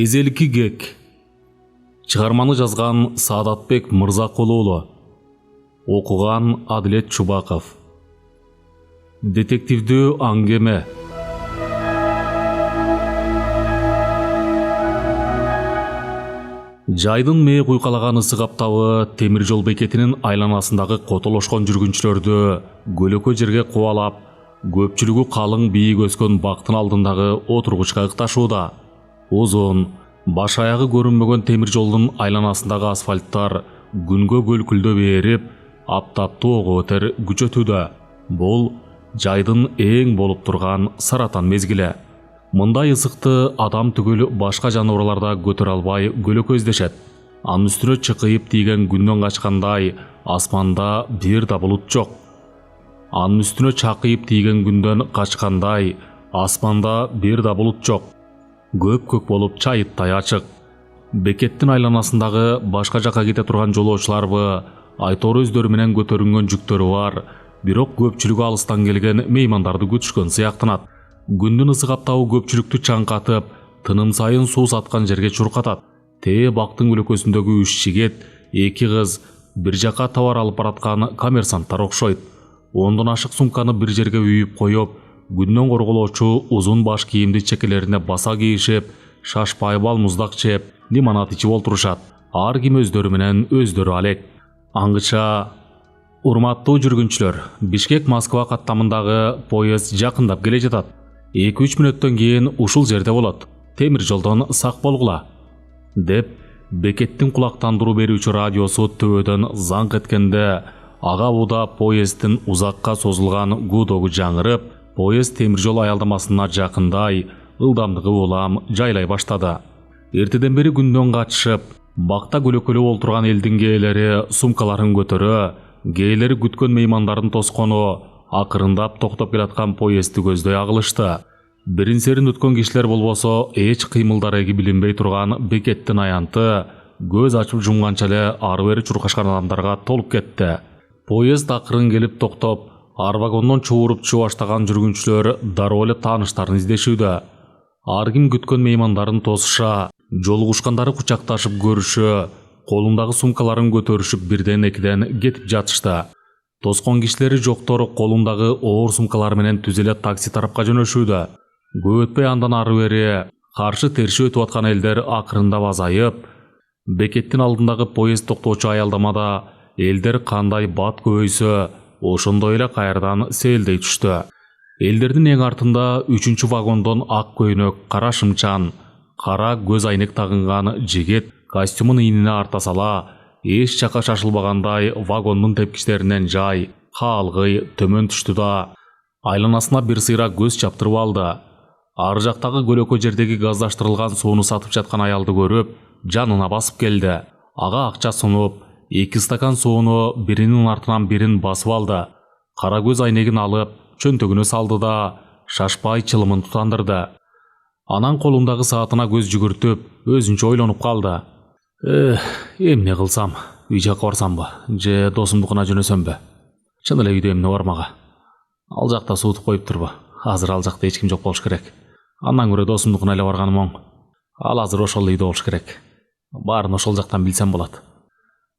Эзелки кек. Чыгарманы жазган Саадатбек Мырзакулуулу. Окуган Адилет Чубаков. Детективдүү аңгеме. Жайдын мээ куйкалаган ысык аптабы темир жол бекетинин айланасындагы котолошкон жүргүнчүлөрдү көлөкө жерге кубалап, көпчүлүгү калың бийик өскөн бактын алдындагы отургучка ыкташууда. Узун, баш аягы көрүнбөгөн темир жолдун айланасындагы асфальттар күнгө көлкүлдөп ээрип, аптаптуу ого өтер күч өтүүдө. Бул жайдын эң болуп турган саратан мезгили. Мындай ысыкты адам түгүл башка жаныбарлар да көтөрө албай көлөкө издешет. Анын үстүнө чыкыйып тийген күндөн качкандай асманда бир да булут жок. Анын үстүнө чакыйып тийген күндөн качкандай асманда бир да булут жок. Көк болуп чайыттай ачык. Бекеттин айланасындагы башка жака кете турган жолоочуларбы, айтор өздөрү менен көтөрүнгөн жүктөрү бар, бирок көпчүлүгү алыстан келген меймандарды күтүшкөн сыяктанат. Күндүн ысык аптабы көпчүлүктү чаңкатып, тыным сайын суу саткан жерге чуркатат. Тээ бактын көлөкөсүндөгү 3 жигит, 2 кыз бир жака товар алып бараткан коммерсанттар окшойт. Ондон ашык сумканы бир жерге үйүп коюп, күндөн корголоочу узун баш кийимди чекелерине баса кийишип, шашпай балмуздак жеп, лимонад ичип олтурушат. Ар ким өздөрү менен өздөрү алек. Аңгыча, урматтуу жүргүнчүлөр, Бишкек-Москва каттамындагы поезд жакындап келе жатат. 2-3 мүнөттөн кийин ушул жерде болот. Темир жолдон сак болгула, деп бекеттин кулактандыруу берүүчү радиосу төбөдөн заңк эткенде, ага буда поезддин узакка созулган гудогу жаңырып, поезд темир жол аялдамасына жакындай ылдамдыгы улам жайлай баштады. Эртеден бери күндөн качышып, бакта көлөкөлөп олтурган элдин кээлери сумкаларын көтөрө, кээлери күткөн меймандарын тоскону, акырындап токтоп келаткан поездди көздөй агылышты. Бирин-серин өткөн кишилер болбосо эч кыймылдары билинбей турган бекеттин аянты көз ачып жумганча эле ары-бери чуркашкан адамдарга толуп кетти. Поезд акырын келип токтоп, ар вагондон чууруп чыга баштаган жүргүнчүлөр дароо эле тааныштарын издешүүдө. Ар ким күткөн меймандарын тосуша, жолугушкандары кучакташып көрүшө, колундагы сумкаларын көтөрүшүп бирден-экиден кетип жатышты. Тоскон кишилери жоктор колундагы оор сумкалары менен түз эле такси тарапка жөнөшүүдө. Көп өтпөй андан ары-бери каршы терши өтүп аткан элдер акырындап азайып, бекеттин алдындагы поезд токтоочу аялдамада элдер кандай бат көбөйсө, ошондой эле кайрадан селдей түштү. Элдердин эң артында 3-чү вагондон ак көйнөк, кара шымчан, кара көз айнек тагынган жигит костюмун ийнине арта сала, эч жака шашылбагандай вагондун тепкичтеринен жай, каалгый төмөн түштү да, айланасына бир сыйра көз чаптырып алды. Ары жактагы көлөкө жердеги газдаштырылган сууну сатып жаткан аялды көрүп, жанына басып келди. Ага акча сунуп, 2 стакан сууну биринин артынан бирин басып алды. Кара көз айнегин алып, чөнтөгүнө салды да, шашпай чылымын тутандырды. Анан колундагы саатына көз жүгүртүп, өзүнчө ойлонуп калды. Эмне кылсам, үй жакка барсамбы, же досумдукуна жөнөсөмбү? Чын эле үйдө эмне бар мага? Ал жакта суутуп коюптурбу? Азыр ал жакта эч ким жок болуш керек. Андан көрө досумдукуна эле барганым оң. Ал азыр ошол үйдө болуш керек. Баарын ошол жактан билсем болот.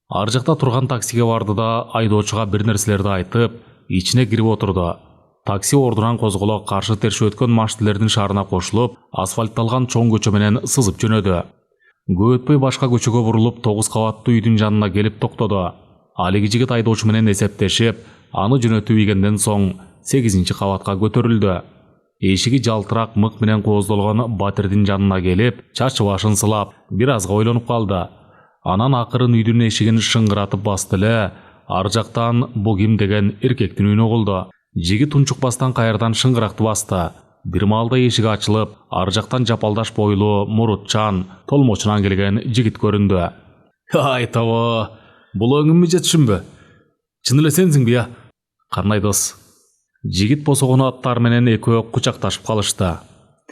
Ар жакта турган таксиге барды да айдоочуга бир нерселерди айтып, ичине кирип отурду. Такси ордунан козголоп каршы терши өткөн маштилердин шаарына кошулуп, асфальтталган чоң көчө менен сызып жөнөдү. Көп өтпөй башка көчөгө бурулуп 9 кабаттуу үйдүн жанына келип токтоду. Алиги жигит айдоочу менен эсептешип, аны жөнөтүп ийгенден соң 8-чи кабатка көтөрүлдү. Эшиги жалтырак мык менен кооздолгон батирдин жанына келип, чачы башын сылап, бир азга ойлонуп калды. Анан акырын үйдүн эшигин шыңгыратып басты эле, ар жактан бу ким деген эркектин үнү угулду. Жигит унчукпастан кайрадан шыңгыракты басты. Бир маалда эшик ачылып, ар жактан жапалдаш бойлуу, мурутчан, толмочунан келген жигит көрүндү. Айтабы, бул өңүмбү же түшүмбү? Чын эле сенсиңби я? Кандай дос? Жигит босогон аттар менен экөө кучакташып калышты.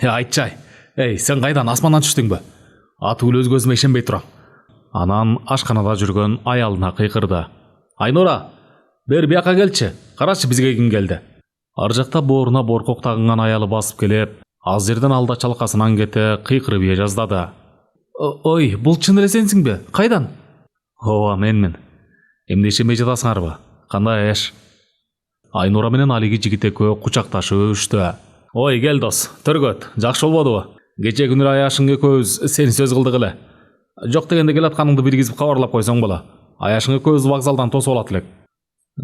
Айтчай, сен кайдан, асмандан түштүңбү? Атүгүл өз көзүмө ишенбей турам. Анан ашканада жүргөн аялына кыйкырды. Айнура, бери бияка келчи, карачы бизге ким келди. Ар жакта бооруна боркок тагынган аялы басып келип, аз жерден алда чалкасынан кете кыйкырып ие жаздады. Ой, бул чын эле сенсиңби? Кайдан? Ооба, менмин. Эмне ишемей жатасыңарбы? Кандай аш? Айнура менен Алиги жигит экөө кучакташып өбүштү. Ой, кел дос, төргөт, жакшы болбодубу? Кече күнү Аяшың экөөбүз сени сөз кылдык эле. Жок дегенде келатканыңды билгизип кабарлап койсоң боло. Аяшың экөөбүз вокзалдан тосуп алат элек.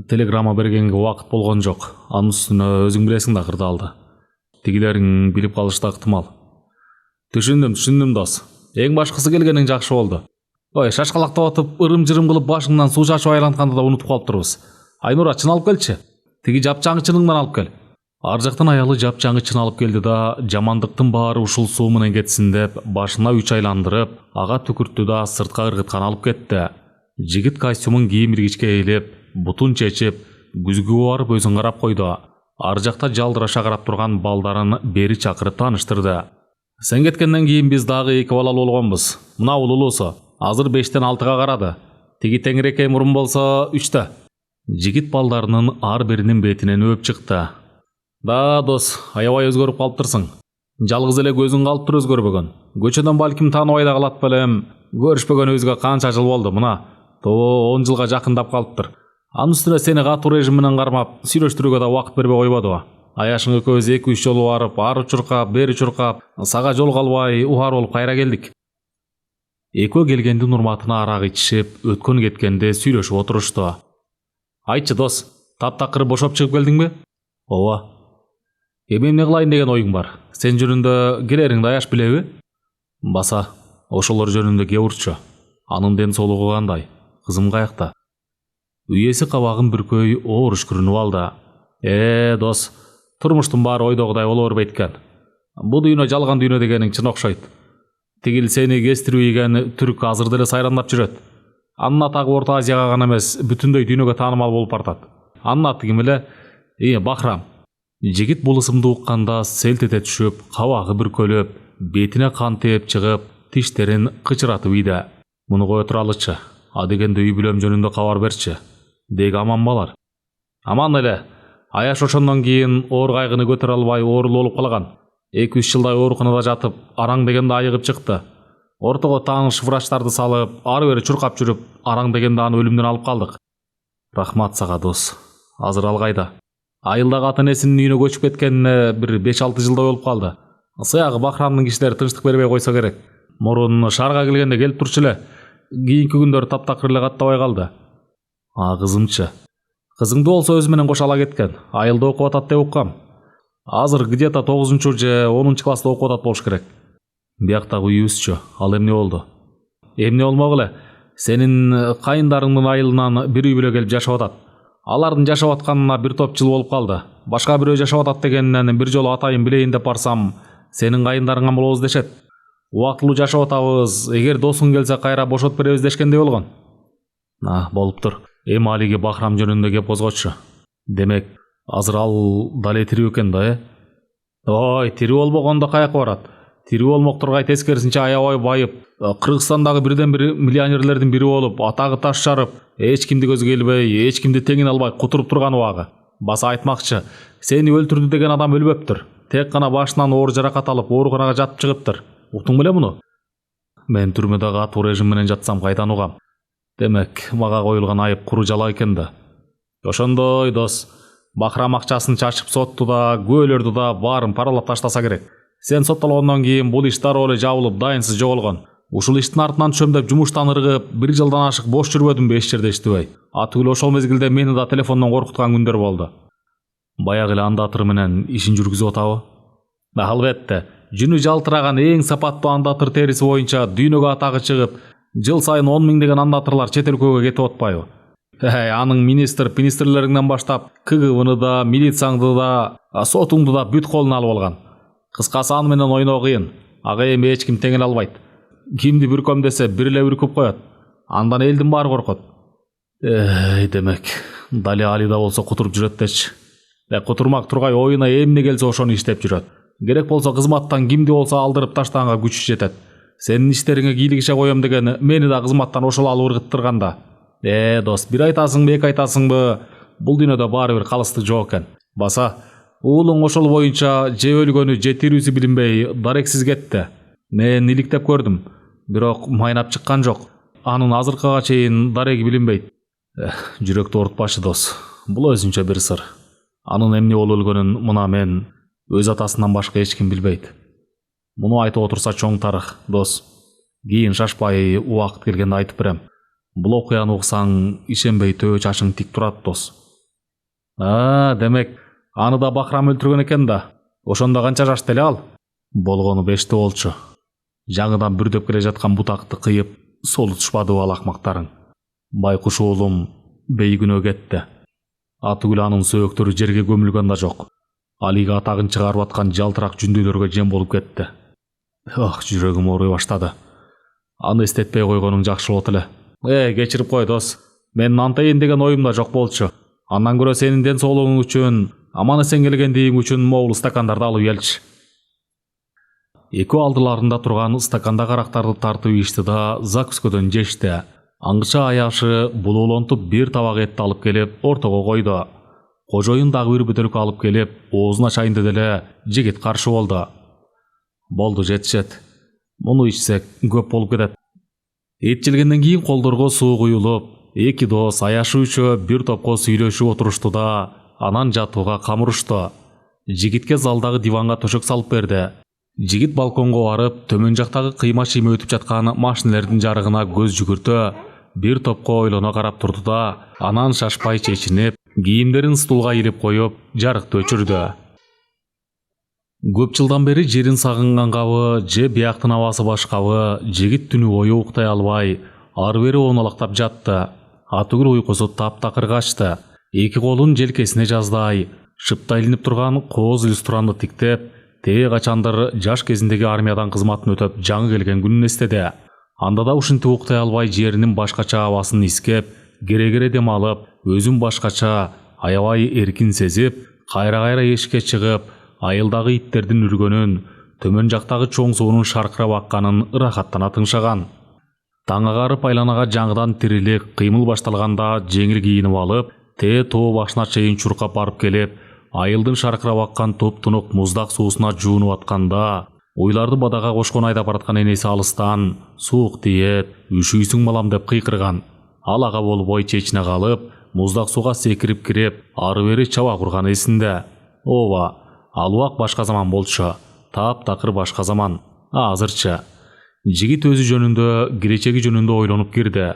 Телеграмма бергенге убакыт болгон жок. Анын үстүнө өзүң билесиң да кырдаалды. Тигилерин билип калышы да ыктымал. Түшүндүм дос. Эң башкысы келгениң жакшы болду. Ой, шашкалактап атып, ырым-жырым кылып башыңдан суу чачып айлантканды да унутуп калыптырбыз. Айнура, чын алып келчи. Тиги жапчаңы чыныңдан алып кел. Ар жактан аялы жапчаңы чын алып келди да, жамандыктын баары ушул суу менен кетсин деп, башына 3 айландырып, ага түкүрттү да сыртка ыргыткан алып кетти. Жигит костюмун кийимиргичке эйлеп, бутун чечип, күзгүгө барып өзүн карап койду. Ар жакта жалдыраша карап турган балдарын бери чакырып тааныштырды. Сен кеткенден кийин биз дагы 2 балалуу болгонбуз. Мына улуусу азыр 5тен 6га карады. Тиги теңирекей мурун болсо 3тө. Жигит балдарынын ар биринин бетинен өп чыкты. Да, дос, аябай өзгөрүп калыптырсың. Жалгыз эле көзүң калыптыр өзгөрбөгөн. Көчөдөн балким тааныбай да калат белем. Көрүшпөгөнүбүзгө канча жыл болду мына? 10 жылга жакындап калыптыр. Анын үстүнө сени катуу режим менен кармап, сүйлөштүрүүгө да убакыт бербей койбодубу? Аяшың экөөбүз 2-3 жолу барып, ары чуркап, бери чуркап, сага жол калбай, ухар болуп кайра келдик. Экөө келгендин урматына арак ичишип, өткөн кеткенде сүйлөшүп отурушту. Айтчы дос, таптакыр бошоп чыгып келдиңби? Ооба. Эми эмне кылайын деген оюң бар? Сен жөнүндө келериңди Аяш билеби? Баса, ошолор жөнүндө кеп урчу. Анын ден соолугу кандай? Кызым каякта? Үйеси кабагын бүркөй оор үшкүрүнүп алды. Дос, турмуштун баары ойдогудай боло бербейт экен. Бу дүйнө жалган дүйнө дегениң чын окшойт. Тигил сени кестирип ийген түрк азыр деле сайрандап жүрөт. Анын атагы Орто Азияга гана эмес, бүтүндөй дүйнөгө таанымал болуп бартат. Анын аты ким эле? Бахрам. Жигит бул ысымды укканда селт эте түшүп, кабагы бүркөлөп, бетине кан тээп чыгып, тиштерин кычыратып ийди. Муну кое туралычы. А дегенде үй бүлөм жөнүндө кабар берчи. Деги аман балар. Аман эле. Аяш ошондон кийин оор кайгыны көтөрө албай оорулуу болуп калган. 2-3 жылдай ооруканада жатып, араң дегенде айыгып чыкты. Ортого тааныш врачтарды салып, ары бери чуркап жүрүп, араң дегенде аны өлүмдөн алып калдык. Рахмат сага дос. Азыр ал кайда? Айылдагы ата-энесинин үйүнө көчүп кеткенине бир 5-6 жылдай болуп калды. Сыягы Бахрамдын кишилери тынчтык бербей койсо керек. Мурун шаарга келгенде келип турчу эле. Кийинки күндөр таптакыр эле каттабай калды. Кызымчы. Кызыңды болсо өзү менен кошо ала кеткен. Айылда окуп атат деп уккам. Азыр где-то 9-чу же 10-чу класста окуп атат болуш керек. Бияктагы үйүбүзчү, ал эмне болду? Эмне болмок эле? Сенин кайындарыңдын айылынан бир үй бүлө келип жашап атат. Алардын жашап атканына бир топ жыл болуп калды. Башка бирөө жашап атат дегеннен бир жолу атайын билейин деп барсам, сенин кайындарыңан болобуз дешет. Убактылуу жашап атабыз, эгер досуң келсе кайра бошотуп беребиз дешкендей болгон. Болуптур. Эми Алиге Бахрам жөнүндө кеп козгочу. Демек, азыр ал дале тирүү экен да, Ой, тирүү болбогондо каяка барат? Тирүү болмокторго тескерисинче аябай байып, Кыргызстандагы бирден бир миллионерлердин бири болуп, атагы таш жарып, эч кимди көзгө илбей, эч кимди теңине албай кутуруп турган убагы. Баса айтмакчы, сени өлтүрдү деген адам өлбөптүр. Тек гана башынан оор жаракат алып, ооруканага жатып чыгыптыр. Уктуң беле муну? Мен түрмөдө катуу режим менен жатсам кайдан угам? Демек, мага коюлган айып куру жала экен да. Ошондой дос, Бахрам акчасын чачып сотту да, күбөлөрдү да баарын паралап таштаса керек. Сен соттолгондон кийин бул иш дароо эле жабылып, дайынсыз жоголгон. Ушул иштин артынан түшөм деп жумуштан ыргып, 1 жылдан ашык бош жүрбөдүмбү эч жерде иштебей. Атүгүл ошол мезгилде мени да телефондон коркуткан күндөр болду. Баягы эле андатыр менен ишин жүргүзүп атабы? Албетте, жүнү жалтыраган эң сапаттуу андатыр териси боюнча дүйнөгө атагы чыгып, жыл сайын 10 миңдеген андатырлар чет өлкөгө кетип атпайбы? Аның министрлериңден баштап, КГБны да, милицияңды да, сотуңду да бүт колуна алып алган. Кыскасы аны менен ойноо кыйын. Ага эми эч ким теңине албайт. Кимди бүркөм десе бир эле бүркүп коет. Андан элдин баары коркот. Демек, дале Алида болсо кутуруп жүрөт дечи. Кутурмак тургай оюна эмне келсе ошону иштеп жүрөт. Керек болсо кызматтан кимди болсо алдырып таштаганга күчү жетет. Сенин иштериңе кийлигише коем деген мени да кызматтан ошол алып ыргыттырганда. Дос, бир айтасыңбы, эки айтасыңбы, бул дүйнөдө баары бир калыстык жок экен. Баса, уулуң ошол боюнча же өлгөнү, же тирүүсү билинбей дарексиз кетти. Мен иликтеп көрдүм. бирок майнап чыккан жок. Анын азыркыга чейин дареги билинбейт. Жүрөктү оорутпашы дос. Бул өзүнчө бир сыр. Анын эмне болуп өлгөнүн мына мен, өз атасынан башка эч ким билбейт. Муну айтып отурса чоң тарых, дос. Кийин шашпай убакыт келгенде айтып берем. Бул окуяны уксаң, ишенбей төө чачың тик турат, дос. Демек, аны да Бахрам өлтүргөн экен да. Ошондо канча жашта эле ал? Болгону 5те болчу. Жаңыдан бүрдөп келе жаткан бутакты кыйып, солутушпады ал акмактарың. Байкуш уулум бейгүнөө кетти. Атыгүл анын сөөктөрү жерге көмүлгөн да жок. Алига атагын чыгарып аткан жалтырак жүндүүлөргө жем болуп кетти. Жүрөгүм ооруй баштады. Аны эстетпей койгонуң жакшы болот эле. Кечирип кой, дос. Менин антайын деген оюм да жок болчу. Андан көрө сенин ден соолугуң үчүн, аман-эсен келгендигиң үчүн могул стакандарды алып келчи. Экөө алдыларында турган стакандагы арактарды тартып ичти да закускөдөн жешти. Аңгыча аяшы булуулонтуп бир табак этти алып келип ортого койду. Кожоюн дагы бир бөтөлкө алып келип оозуна чайынды деле жигит каршы болду. Болду, жетишет. Муну ичсек көп болуп кетет. Эт желгенден кийин колдорго суу куюлуп, эки дос аяшуучу бир топко сүйлөшүп отурушту да анан жатууга камырышту. Жигитке залдагы диванга төшөк салып берди. Жигит балконго барып, төмөн жактагы кыйма-чийме өтүп жаткан машинелердин жарыгына көз жүгүртө, бир топко ойлоно карап турду да, анан шашпай чечинип, кийимдерин стулга илип коюп, жарыкты өчүрдү. Көп жылдан бери жерин сагынганбы, же бияктын абасы башкабы, жигит түнү бою уктай албай, ары-бери оңалактап жатты. Атыгүл уйкусу таптакыр качты. Эки колун желкесине жаздай, шыпта илинип турган кооз иллюстранды тиктеп, тээ качандыр жаш кезиндеги армиядан кызматын өтөп жаңы келген күнүн эстеди. Анда да ушинтип уктай албай жеринин башкача абасын искеп, кере-кере дем алып, өзүн башкача, аябай эркин сезип, кайра-кайра эшикке чыгып, айылдагы иттердин үргөнүн, төмөн жактагы чоң суунун шаркырап акканын ырахаттана тыңшаган. Таң агарып айланага жаңыдан тирилик, кыймыл башталганда жеңил кийинип алып, тээ тоо башына чейин чуркап барып келип, айылдын шаркырап аккан топ-тунук муздак суусуна жуунуп атканда, уйларды бадага кошкон айдап бараткан энеси алыстан суук тиет, үшүйсүң балам деп кыйкырган. Ал ага болбой чечине калып, муздак сууга секирип кирип, ары-бери чаба курган эсинде. Ооба, ал убак башка заман болчу. Таптакыр башка заман. Азырчы жигит өзү жөнүндө, келечеги жөнүндө ойлонуп кирди.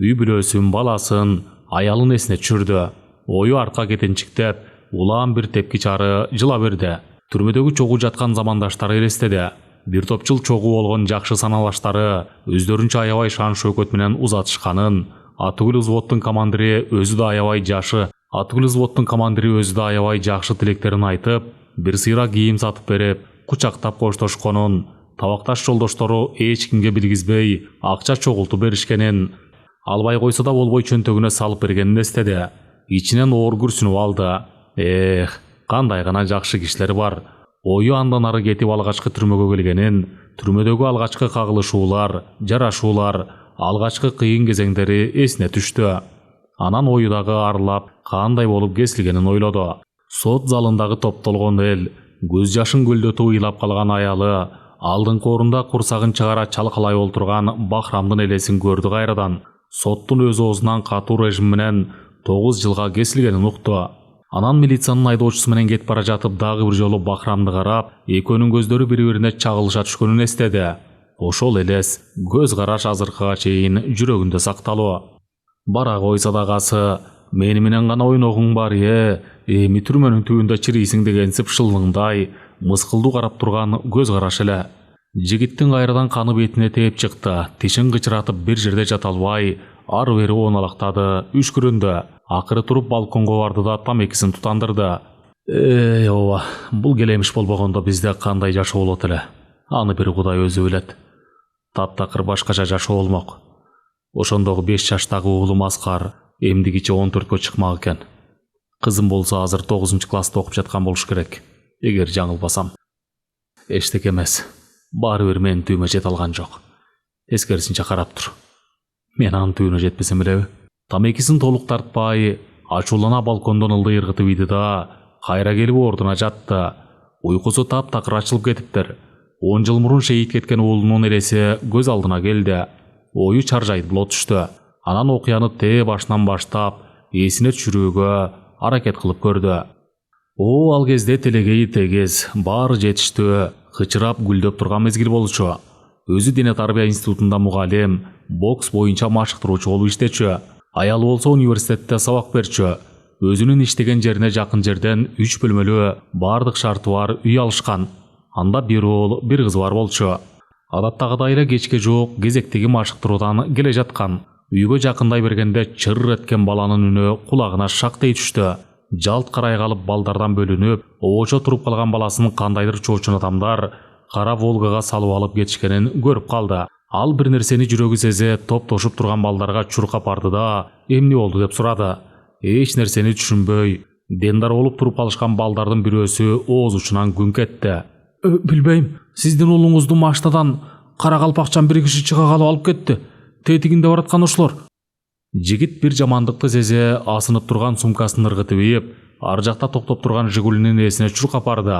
Үй бүлөсүн, баласын, аялын эсине түшүрдү. Ою артка кетинчиктеп, улаан бир тепки чары жыла берди. Түрмөдөгү чогуу жаткан замандаштары элестеди. Бир топ жыл чогуу болгон жакшы саналаштары өздөрүнчө аябай шан шөкөт менен узатышканын, Атыгүл взводдун командири өзү да аябай жакшы тилектерин айтып, бир сыйра кийим сатып берип, кучактап коштошконун, табакташ жолдоштору эч кимге билгизбей акча чогултуп беришкенин, албай койсо да болбой чөнтөгүнө салып бергенин эстеди. Ичинен оор күрсүнүп алды. Кандай гана жакшы кишилер бар. Ою андан ары кетип алгачкы түрмөгө келгенин, түрмөдөгү алгачкы кагылышуулар, жарашуулар, алгачкы кыйын кезеңдери эсине түштү. Анан ою дагы арылап, кандай болуп кесилгенин ойлоду. Сот залындагы топтолгон эл, көз жашын көлдөтүп ыйлап калган аялы, алдыңкы орунда курсагын чыгара чалкалай олтурган Бахрамдын элесин көрдү кайрадан. Соттун өз оозунан катуу режим менен 9 жылга кесилгенин укту. Анан милициянын айдоочусу менен кетип бара жатып дагы бир жолу Бахрамды карап, экөөнүн көздөрү бири-бирине чагылыша түшкөнүн эстеди. Ошол элес, көз караш азыркыга чейин жүрөгүндө сакталуу. Бара койсо дагасы, мени менен гана ойногуң бар эми түрмөнүн түбүндө чирийсиң деген сыпшылыңдай, мыскылдуу карап турган көз караш эле. Жигиттин кайрадан каны бетине тээп чыкты, тишин кычыратып бир жерде жата албай, ары-бери оналактады, үшкүрөндү. Акыры туруп балконго барды да тамекисин тутандырды. Ооба, бул келемиш болбогондо бизде кандай жашоо болот эле. Аны бир Кудай өзү билет. Таптакыр башкача жашоо болмок. Ошондогу 5 жаштагы уулум Аскар эмдигичи 14кө чыкмак экен. Кызым болсо азыр 9-класста окуп жаткан болуш керек, эгер жаңылбасам. Эчтеке эмес. Баары бир менин түйүмө жете алган жок. Тескерисинче карап тур. Мен анын түйүнө жетпесем элеби? Тамекисин толук тартпай, ачуулана балкондон ылдый ыргытып ийди да, кайра келип ордуна жатты. Уйкусу таптакыр ачылып кетиптир. 10 жыл мурун шейит кеткен уулунун элеси көз алдына келди. Ою чаржайып боло түштү. Анан окуяны тээ башынан баштап эсине түшүрүүгө аракет кылып көрдү. Ал кезде телегейи тегиз, баары жетиштүү, кычырап гүлдөп турган мезгил болчу. Өзү дене тарбия институтунда мугалим, бокс боюнча машыктыруучу болуп иштечү. Аялы болсо университетте сабак берчү. Өзүнүн иштеген жерине жакын жерден 3 бөлмөлүү, бардык шарты бар үй алышкан. Анда бир уул, бир кызы бар болчу. Адаттагыдай эле кечке жуук кезектеги машыктыруудан келе жаткан. Үйгө жакындай бергенде чыр эткен баланын үнү кулагына шактей түштү. Жалт карай калып балдардан бөлүнүп, обочо туруп калган баласын кандайдыр чоочун адамдар кара Волгага салып алып кетишкенин көрүп калды. Ал бир нерсени жүрөгү сезе топтошуп турган балдарга чуркап барды да, эмне болду деп сурады. Эч нерсени түшүнбөй, дендар болуп туруп калышкан балдардын бирөөсү ооз учунан күңк этти. Билбейм, сиздин уулуңузду машинадан кара калпакчан бир киши чыга калып алып кетти. Тетигинде бараткан ушулар. Жигит бир жамандыкты сезе асынып турган сумкасын ыргытып ийип, ар жакта токтоп турган Жигулинин ээсине чуркап барды.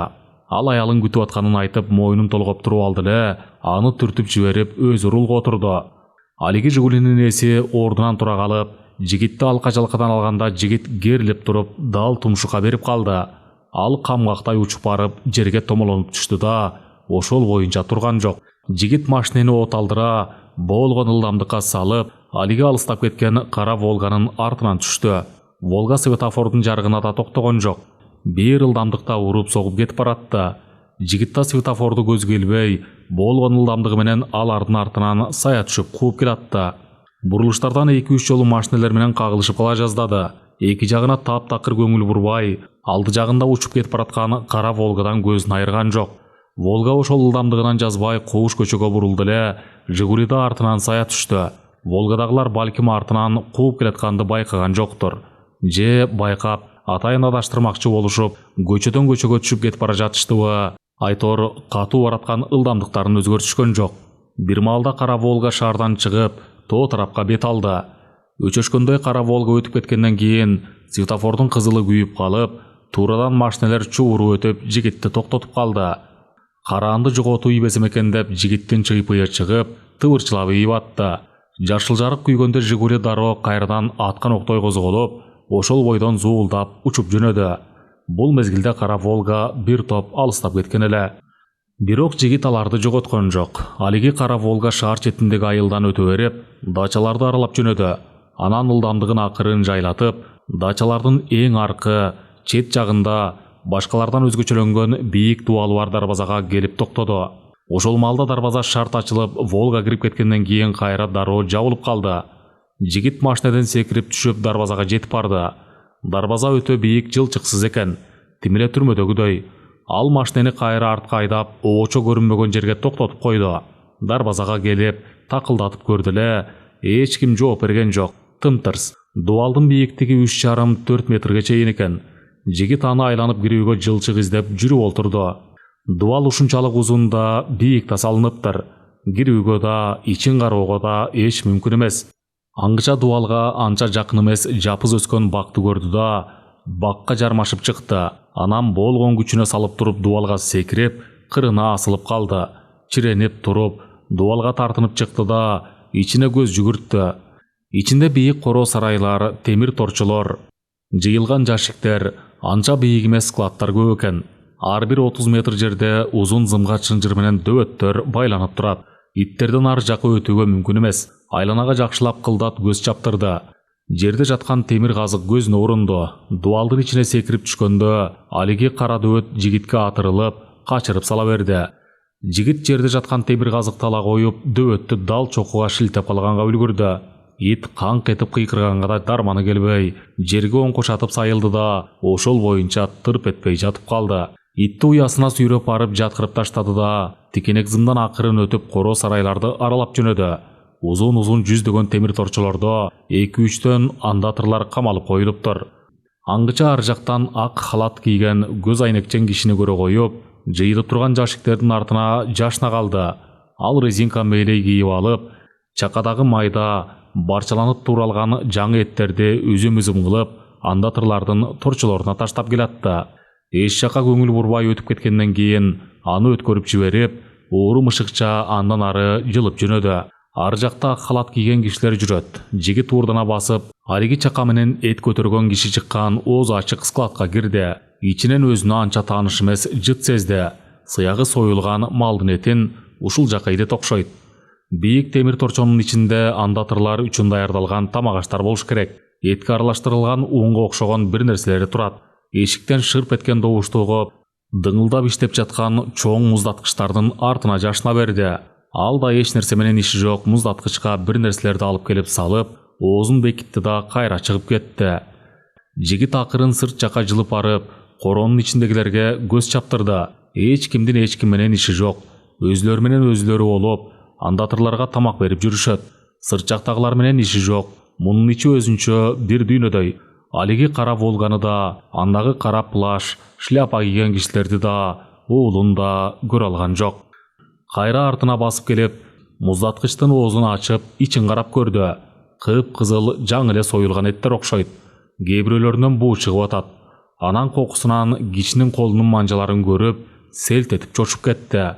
Ал аялын күтүп атканын айтып, моюнун толгоп туруп алды эле, аны түртүп жиберип, өзү рулга отурду. Алиги Жигулинин ээси ордунан тура калып, жигитти алка-жалкадан алганда жигит керилип туруп, дал тумшукка берип калды. Ал камгактай учуп барып, жерге томолонуп түштү да, ошол боюнча турган жок. Жигит машинени от алдыра, болгон ылдамдыкка салып, алиги алыстап кеткен кара Волганын артынан түштү. Волга светофордун жарыгына да токтогон жок. Бир ылдамдыкта уруп согуп кетип баратты. Жигит да светофорду көзгө илбей, болгон ылдамдыгы менен алардын артынан сая түшүп кууп келатты. Бурулуштардан 2-3 жолу машинелер менен кагылышып кала жаздады. Эки жагына таптакыр көңүл бурбай, алды жагында учуп кетип бараткан кара Волгадан көзүн айырган жок. Волга ошол ылдамдыгынан жазбай кууш көчөгө бурулду эле, Жигули да артынан сая түштү. Волгадагылар балким артынан кууп келатканды байкаган жоктур. Же байкап, атайын адаштырмакчы болушуп, көчөдөн көчөгө түшүп кетип бара жатыштыбы, айтор катуу бараткан ылдамдыктарын өзгөртүшкөн жок. Бир маалда кара Волга шаардан чыгып, тоо тарапка бет алды. Өчөшкөндөй кара Волга өтүп кеткенден кийин светофордун кызылы күйүп калып, туурадан машинелер чууру өтүп, жигитти токтотуп калды. Караанды жоготуу ийбесем экен деп жигиттин чыйпыйы чыгып, тыбырчылап ийип атты. Жашыл жарык күйгөндө Жигули дароо кайрадан аткан октой козголуп, ошол бойдон зуулдап учуп жөнөдү. Бул мезгилде кара Волга бир топ алыстап кеткен эле. Бирок жигит аларды жоготкон жок. Алиги кара Волга шаар четиндеги айылдан өтө берип, дачаларды аралап жөнөдү. Анан ылдамдыгын акырын жайлатып, дачалардын эң аркы чет жагында башкалардан өзгөчөлөнгөн бийик дубалы бар дарбазага келип токтоду. Ошол маалда дарбаза шарт ачылып, Волга кирип кеткенден кийин кайра дароо жабылып калды. Жигит машинеден секирип түшүп дарбазага жетип барды. Дарбаза өтө бийик, жылчыксыз экен, тимире түрмөдөгүдөй. Ал машинени кайра артка айдап, обочо көрүнбөгөн жерге токтотуп койду. Дарбазага келип, такылдатып көрдү эле, эч ким жооп берген жок. Тымтырс. Дубалдын бийиктиги 3,5-4 метрге чейин экен. Жигит аны айланып кирүүгө жылчык издеп жүрүп олтурду. Дубал ушунчалык узун да, бийик да салыныптыр. Кирүүгө да, ичин кароого да эч мүмкүн эмес. Аңгыча дубалга анча жакын эмес жапыз өскөн бакты көрдү да, бакка жармашып чыкты. Анан болгон күчүнө салып туруп дубалга секирип, кырына асылып калды. Чиренип туруп, дубалга тартынып чыкты да, ичине көз жүгүрттү. Ичинде бийик коро сарайлар, темир торчолор, жыйылган жашиктер, анча бийик эмес складтар көп экен. Ар бир 30 метр жерде узун зымга чынжыр менен дөбөттөр байланып турат. Иттерден ар жакка өтүүгө мүмкүн эмес. Айланага жакшылап кылдат көз чаптырды. Жерде жаткан темир казык көзүнө урунду. Дубалдын ичине секирип түшкөндө, алиги кара дөбөт жигитке атырылып, качырып сала берди. Жигит жерде жаткан темир казыкты ала коюп, дөбөттү дал чокуга шилтеп калганга үлгүрдү. Ит канк этип кыйкырганга да дарманы келбей, жерге оңкошатып сайылды да, ошол боюнча тырп этпей жатып калды. Итти уясына сүйрөп барып жаткырып таштады да, тикенек зымдан акырын өтүп коро сарайларды аралап жөнөдү. Узун жүздөгөн темир торчолордо 2-3төн андатырлар камалып коюлуптур. Аңгыча ар жактан ак халат кийген көз айнекчен кишини көрө коюп, жыйылып турган жашиктердин артына жашына калды. Ал резинка мээлей кийип алып, чакадагы майда барчаланып тууралган жаңы эттерди үзүм-үзүм кылып, андатырлардын торчолоруна таштап келатты. Эч жакка көңүл бурбай өтүп кеткенден кийин аны өткөрүп жиберип, ууру мышыкча андан ары жылып жөнөдү. Ар жакта ак халат кийген кишилер жүрөт. Жигит урдана басып, алиги чака менен эт көтөргөн киши чыккан ооз ачык складка кирди. Ичинен өзүнө анча тааныш эмес жыт сезди. Сыягы союлган малдын этин ушул жака идет окшойт. Бийик темир торчонун ичинде андатырлар үчүн даярдалган тамак аштар болуш керек. Этке аралаштырылган унга окшогон бир нерселери турат. Эшиктен шырп эткен добушту угуп, дыңылдап иштеп жаткан чоң муздаткычтардын артына жашына берди. Ал да эч нерсе менен иши жок муздаткычка бир нерселерди алып келип салып, оозун бекитти да кайра чыгып кетти. Жигит акырын сырт жака жылып барып, коронун ичиндегилерге көз чаптырды. Эч кимдин эч ким менен иши жок. Өзлөрү менен өзлөрү болуп, андатырларга тамак берип жүрүшөт. Сырт жактагылар менен иши жок. Мунун ичи өзүнчө бир дүйнөдөй. Алиги кара Волганы да, андагы кара плаш, шляпа кийген кишилерди да, уулун да көрө алган жок. Кайра артына басып келип, муздаткычтын оозун ачып, ичин карап көрдү. Кып-кызыл жаңы эле союлган эттер окшойт. Кээ бирөөлөрүнөн буу чыгып атат. Анан кокусунан кишинин колунун манжаларын көрүп, селт этип чочуп кетти.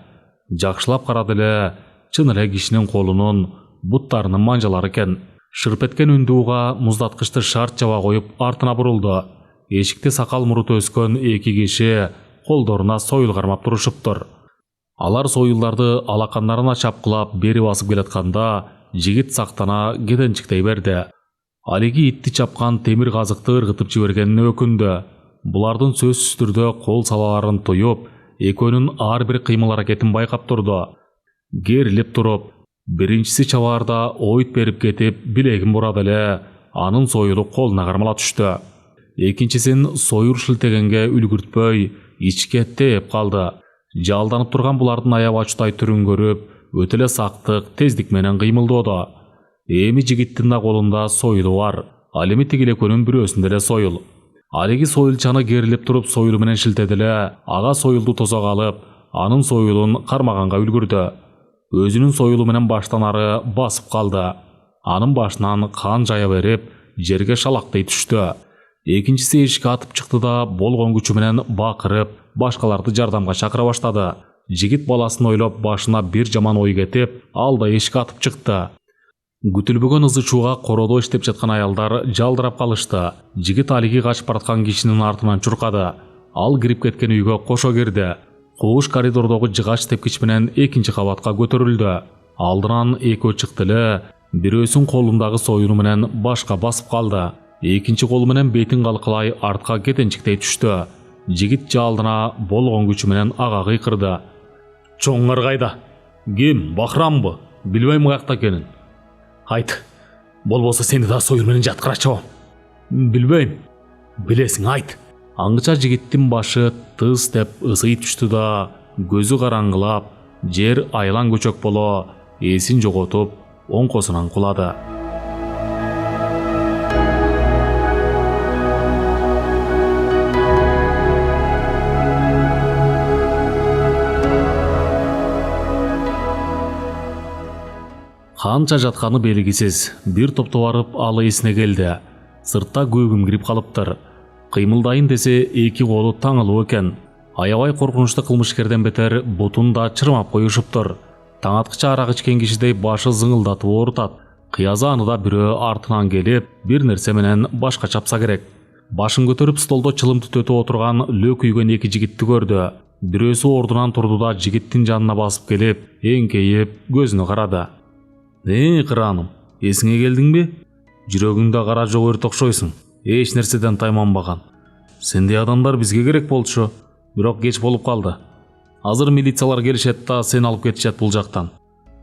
Жакшылап карады эле, чын эле кишинин колунун, буттарынын манжалары экен. Шырп эткен үндууга муздаткычты шарт жаба коюп артына бурулду. Эшикте сакал муруту өскөн эки киши колдоруна союл кармап турушуптур. Алар союлдарды алакандарына чапкылап бери басып келатканда, жигит сактана кетенчиктей берди. Алиги итти чапкан темир казыкты ыргытып жибергенине өкүндү. Булардын сөзсүз түрдө кол салаларын туюп, экөөнүн ар бир кыймыл аракетин байкап турду. Керилип туруп, биринчиси чабаарда ойт берип кетип, билегин бурады эле, анын союлу колуна кармала түштү. Экинчисин союр шилтегенге үлгүртпөй, ичке тээп калды. Жалданып турган булардын аябачтай түрүн көрүп, өтө эле сактык, тездик менен кыймылдоодо. Эми жигиттин да колунда союлу бар. Ал эми тиги экөөнүн бирөөсүндө эле союл. Алиги союлчаны керилип туруп союлу менен шилтеди эле, ага союлду тосок алып, анын союлун кармаганга үлгүрдү. Өзүнүн союлу менен баштан ары басып калды. Анын башынан кан жая берип, жерге шалактей түштү. Экинчиси эшикке атып чыкты да болгон күчү менен бакырып, башкаларды жардамга чакыра баштады. Жигит баласын ойлоп башына бир жаман ой кетип, ал да эшикке атып чыкты. Күтүлбөгөн ызы чууга короодо иштеп жаткан аялдар жалдырап калышты. Жигит алиги качып бараткан кишинин артынан чуркады. Ал кирип кеткен үйгө кошо кирди. Кууш коридордогу жыгач тепкич менен экинчи кабатка көтөрүлдү. Алдынан экөө чыкты эле, бирөөсүн колундагы союну менен башка басып калды. Экинчи колу менен бетин калкалай артка кетенчиктей түштү. Жигит жалдына болгон күчү менен ага кыйкырды. Чоңар кайда? Ким? Бахрамбы? Билбейм каякта экенин. Айт. Болбосо сени да союл менен жаткыра чабам. Билбейм. Билесиң, айт. Аңгыча жигиттин башы тыз деп ысый түштү да, көзү караңгылап, жер айлан көчөк боло, эсин жоготуп, оңкосунан кулады. Канча жатканы белгисиз. Бир топто барып алы эсине келди. Сыртта көгүм кирип калыптыр. Кыймылдайын десе эки колу таңылуу экен. Аябай коркунучтуу кылмышкерден бетер бутун да чырмап коюшуптур. Таң аткыча арак ичкен кишидей башы зыңылдатып оорутат. Кыязы аныда бирөө артынан келип, бир нерсе менен башка чапса керек. Башын көтөрүп столдо чылым түтөтүп отурган лөө күйгөн эки жигитти көрдү. Бирөөсү ордунан турду да жигиттин жанына басып келип, эңкейип көзүнө карады. Кыраным, эсиңе келдиңби? Жүрөгүңдө кара жогорт окшойсуң. Эч нерседен тайманбаган. Сендей адамдар бизге керек болчу, бирок кеч болуп калды. Азыр милициялар келишет да сени алып кетишет бул жактан.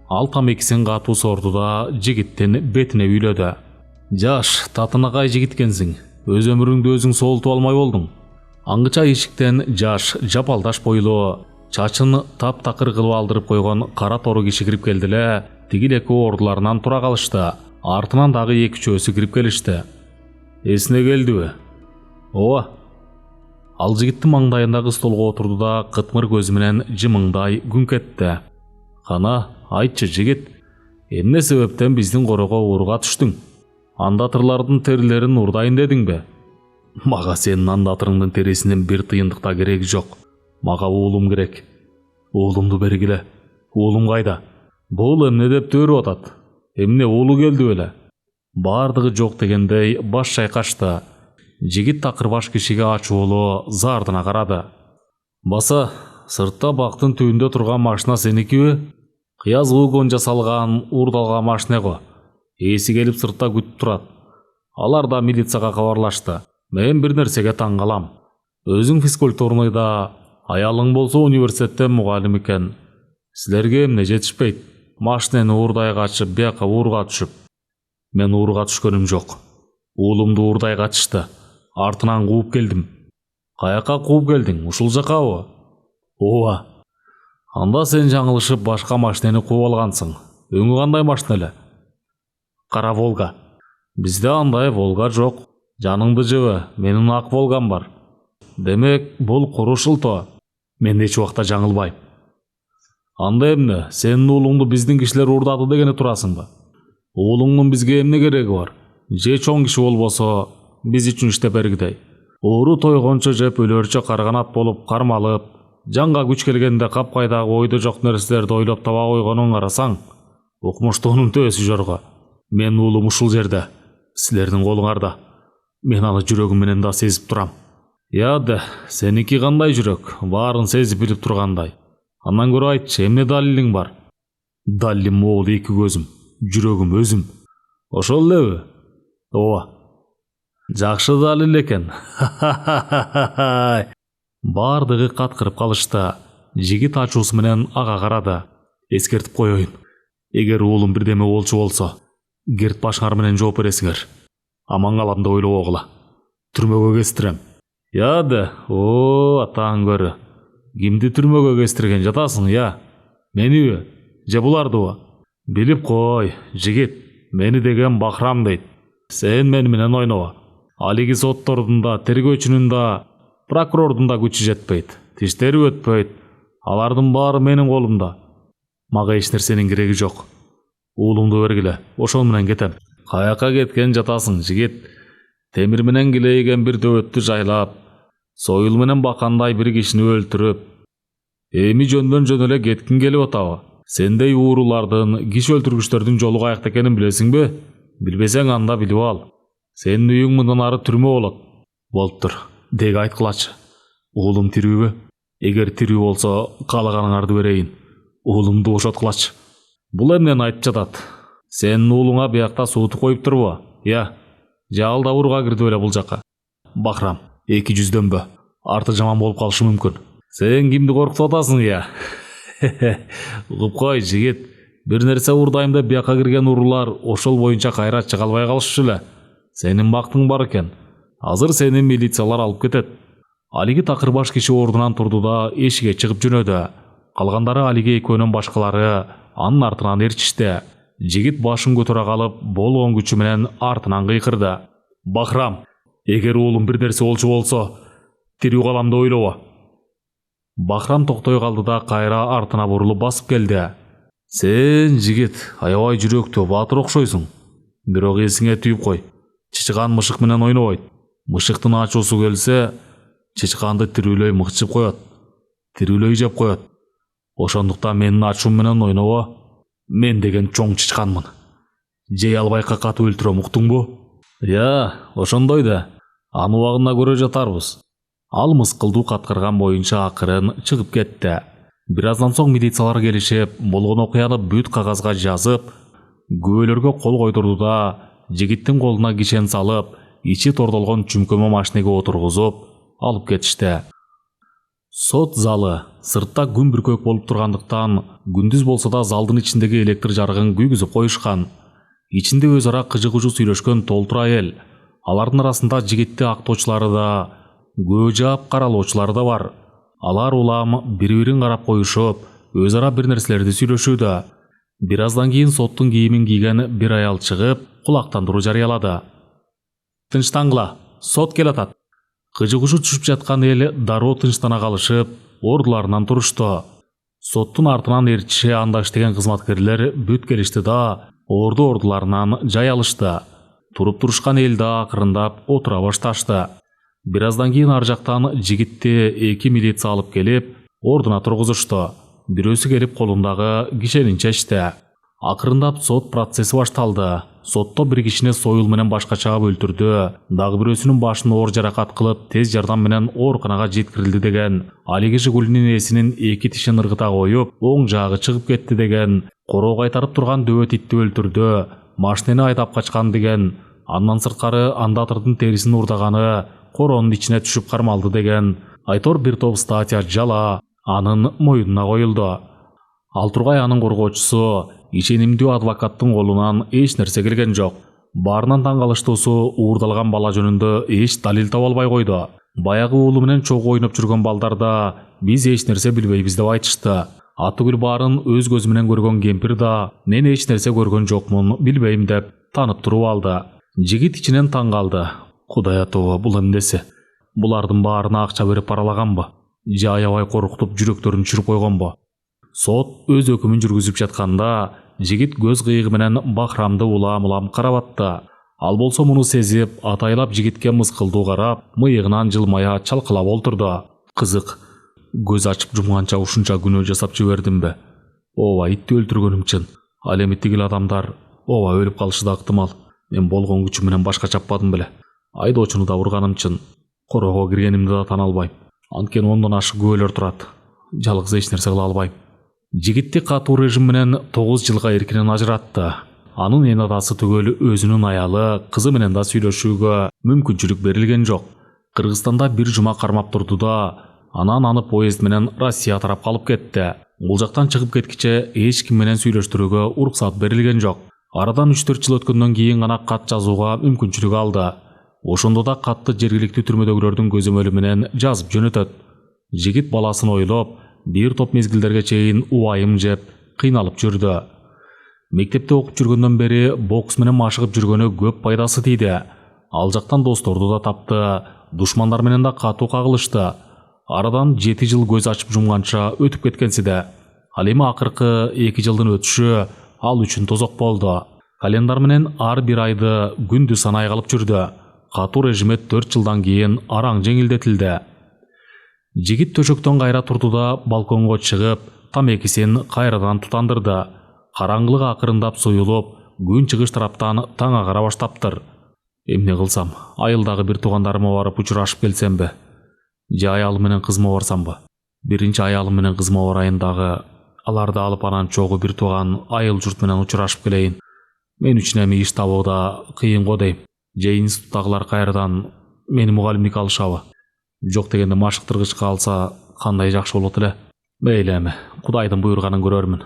Ал тамекисин катуу сорду да жигиттин бетине үйлөдү. Жаш, татынакай жигит экенсиң. Өз өмүрүңдү өзүң соолтуп алмай болдуң. Аңгыча эшиктен жаш, жапалдаш бойлуу, чачын таптакыр кылып алдырып койгон кара тору киши кирип келди эле, тиги эки ордуларынан тура калышты. Артынан дагы эки-үчөөсү кирип келишти. Эсине келдиби? Ооба. Ал жигиттин маңдайындагы столго отурду да кытмыр көзү менен жымыңдай күңк этти. Кана, айтчы жигит, эмне себептен биздин корого ууруга түштүң? Андатырлардын терилерин урдайын дедиңби? Мага сенин андатырыңдын терисинин бир тыйындык да кереги жок. Мага уулум керек. Уулумду бергиле. Уулум кайда? Бул эмне деп төрүп атат? Эмне уулу келди беле? Бардыгы жок дегендей баш чайкашты. Жигит такыр баш кишиге ачуулуу зардына карады. Баса, сыртта бактын түбүндө турган машина сеникиби? Кыяз угон жасалган уурдалган машина го. Ээси келип сыртта күтүп турат. Алар да милицияга кабарлашты. Мен бир нерсеге таң калам. Өзүң физкультурныйда, аялың болсо университетте мугалим экен. Силерге эмне жетишпейт? Машинени уурдай качып, бияка ууруга түшүп. Мен ууруга түшкөнүм жок. Уулумду уурдай качышты. Артынан кууп келдим. Каяка кууп келдиң? Ушул жакабы? Ооба. Анда сен жаңылышып башка машинени кууп алгансың. Өңү кандай машина эле? Кара Волга. Бизде андай Волга жок. Жаныңды жебе, менин ак Волгам бар. Демек, бул куру шылтоо. Мен эч убакта жаңылбайм. Анда эмне, сенин уулуңду биздин кишилер уурдады дегени турасыңбы? Уулуңдун бизге эмне кереги бар? Же чоң киши болбосо, биз үчүн иштеп бергидей. Оору тойгончо жеп өлөрчө карганат болуп кармалып, жанга күч келгенде капкайдагы ойдо жок нерселерди ойлоп таба койгонуң карасаң, окумуштуунун төбөсү жорго. Менин уулум ушул жерде, силердин колуңарда. Мен аны жүрөгүм менен да сезип турам. Яды, сеники кандай жүрөк, баарын сезип билип тургандай. Андан көрө айтчы, эмне далилиң бар? Далилим могул эки көзүм, жүрөгүм өзүм. Ошол элеби? Ооба. Жакшы далил экен. Бардыгы каткырып калышты. Жигит ачуусу менен ага карады. Эскертип коеюн. Эгер уулум бирдеме болчу болсо, Герт башыңар менен жооп бересиңер. Аман калам деп ойлобогула. Түрмөгө кестирем. Яды, атаң көрү. Кимди түрмөгө кестирген жатасың, я? Мениби? Же булардыбы? Билип кой, жигит, мени деген Бахрам дейт. Сен мени менен ойноба. Алиги соттордун да, тергөөчүнүн да, прокурордун да күчү жетпейт. Тиштери өтпөйт. Алардын баары менин колумда. Мага эч нерсенин кереги жок. Уулумду бергиле, ошол менен кетем. Каяка кеткен жатасың, жигит? Темир менен килейген бир дөбөттү жайлап, сойыл менен бакандай бир кишини өлтүрүп, эми жөндөн жөн эле кеткиң келип атабы? Сендей уурулардын, киши өлтүргүчтөрдүн жолу каякта экенин билесиңби? Билбесең анда билип ал. Сенин үйүң мындан ары түрмө болот. Болуптур. Деги айткылачы. Уулум тирүүбү? Эгер тирүү болсо, каалаганыңарды берейин. Уулумду бошоткулачы. Бул эмнени айтып жатат? Сенин уулуңа биякта сууту коюптурбу? Я? Же ал да ууруга кирди беле бул жака? Бахрам, 200-дөнбө. Арты жаман болуп калышы мүмкүн. Сен кимди коркутуп атасың, я? Угуп кой, жигит. Бир нерсе уурдайм деп бияка кирген уурулар ошол боюнча кайра чыга албай калышчу эле. Сенин бактың бар экен. Азыр сени милициялар алып кетет. Алиги такыр баш киши ордунан турду да эшикке чыгып жөнөдү. Калгандары Алиги экөөнүн башкалары анын артынан ээрчишти. Жигит башын көтөрө калып, болгон күчү менен артынан кыйкырды. Бахрам, эгер уулум бир нерсе болчу болсо, тирүү калам деп ойлобо. Бахрам токтой калды да кайра артына бурулуп басып келди. Сен, жигит, аябай жүрөктүү баатыр окшойсуң. Бирок эсиңе түйүп кой. Чычкан мышык менен ойнобойт. Мышыктын ачуусу келсе, чычканды тирүүлөй мыкчып коет. Тирүүлөй жеп коет. Ошондуктан менин ачуум менен ойнобо. Мен деген чоң чычканмын. Жей албай какатып өлтүрөм, уктуңбу? Я, ошондой да. Аны убагына көрө жатарбыз. Ал мыскылдуу каткырган боюнча акырын чыгып кетти. Бир аздан соң милициялар келишип, болгон окуяны бүт кагазга жазып, күбөлөргө кол койдурду да, жигиттин колуна кишен салып, ичи тордолгон чүмкөмө машинеге отургузуп, алып кетишти. Сот залы сыртта күн бүркөк болуп тургандыктан, күндүз болсо да залдын ичиндеги электр жарыгын күйгүзүп коюшкан. Ичинде өз ара кыжыгучу сүйлөшкөн толтур айыл. Алардын арасында жигитти актоочулары да, көө жаап каралоочулары да бар. Алар улам бири-бирин карап коюшуп, өз ара бир нерселерди сүйлөшүүдө. Бир аздан кийин соттун кийимин кийген бир аял чыгып, кулактандыруу жарыялады. Тынчтангыла, сот келатат. Кыжыгушу түшүп жаткан эл дароо тынчтана калышып, ордуларынан турушту. Соттун артынан ээрчиши анда иштеген кызматкерлер бүт келишти да, ордуларынан жай алышты. Туруп турушкан эл да акырындап отура башташты. Бир аздан кийин ар жактан жигитти эки милиция алып келип, ордуна тургузушту. бирөөсү келип колундагы кишенин чечти. Акырындап сот процесси башталды. Сотто бир кишини союл менен башка чаап өлтүрдү, дагы бирөөсүнүн башын оор жаракат кылып тез жардам менен ооруканага жеткирилди деген, алиги Жигулинин ээсинин эки тишин ыргыта коюп, оң жагы чыгып кетти деген, короо кайтарып турган дөбөт итти өлтүрдү, машинени айдап качкан деген, андан сырткары андатырдын терисин урдаганы, короонун ичине түшүп кармалды деген, айтор бир топ статья жала анын моюнуна коюлду. Ал тургай анын коргоочусу ишенимдүү адвокаттын колунан эч нерсе келген жок. Баарынан таң калыштуусу уурдалган бала жөнүндө эч далил таба албай койду. Баягы уулу менен чогуу ойноп жүргөн балдар да биз эч нерсе билбейбиз деп айтышты. Атыгүл баарын өз көзү менен көргөн кемпир да мен эч нерсе көргөн жокмун, билбейм деп танып туруп алды. Жигит ичинен таң калды. Кудай атоо, бул эмнеси? Булардын баарына акча берип паралаганбы? Же аябай коркутуп жүрөктөрүн түшүрүп койгонбу? Сот өз өкүмүн жүргүзүп жатканда жигит көз кыйыгы менен Бахрамды улам-улам карап атты. Ал болсо муну сезип, атайлап жигитке мыскылдуу карап, мыйыгынан жылмая чалкалап олтурду. Кызык, көз ачып жумганча ушунча күнөө жасап жибердимби? Ооба, итти өлтүргөнүм чын. Ал эми тигил адамдар ооба өлүп калышы да ыктымал. Мен болгон күчүм менен башка чаппадым беле. Айдоочуну да урганым чын. Короого киргенимди да тана албайм. Анткени ондон ашык күбөлөр турат. Жалгыз эч нерсе кыла албайм. Жигитти катуу режим менен 9 жылга эркинен ажыратты. Анын эне атасы түгөл өзүнүн аялы, кызы менен да сүйлөшүүгө мүмкүнчүлүк берилген жок. Кыргызстанда бир жума кармап турду да, анан аны поезд менен Россия тарапка алып кетти. Бул жактан чыгып кеткиче эч ким менен сүйлөштүрүүгө уруксат берилген жок. Арадан 3-4 жыл өткөндөн кийин гана кат жазууга мүмкүнчүлүк алды. Ошондо да катты жергиликтүү түрмөдөгүлөрдүн көзөмөлү менен жазып жөнөтөт. Жигит баласын ойлоп, бир топ мезгилдерге чейин убайым жеп, кыйналып жүрдү. Мектепте окуп жүргөндөн бери бокс менен машыгып жүргөнү көп пайдасы тийди. Ал жактан досторду да тапты, душмандар менен да катуу кагылышты. Арадан 7 жыл көз ачып жумганча өтүп кеткенси да. Ал эми акыркы 2 жылдын өтүшү ал үчүн тозок болду. Календар менен ар бир айды күндү санай калып жүрдү. Катуу режиме 4 жылдан кийин араң жеңилдетилди. Жигит төшөктөн кайра турду да балконго чыгып, тамекисин кайрадан тутандырды. Караңгылык акырындап суюлуп, күн чыгыш тараптан таң агара баштаптыр. Эмне кылсам, айылдагы бир туугандарыма барып учурашып келсемби? Же аялым менен кызыма барсамбы? Биринчи аялым менен кызыма барайын дагы, аларды алып анан чогуу бир тууган айыл журт менен учурашып келейин. Мен үчүн эми иш табуу да кыйын го дейм. Же институттагылар кайрадан мени мугалимдикке алышабы? Жок дегенде машыктыргычка алса кандай жакшы болот эле. Мейли эми, Кудайдын буйруганын көрөрмүн.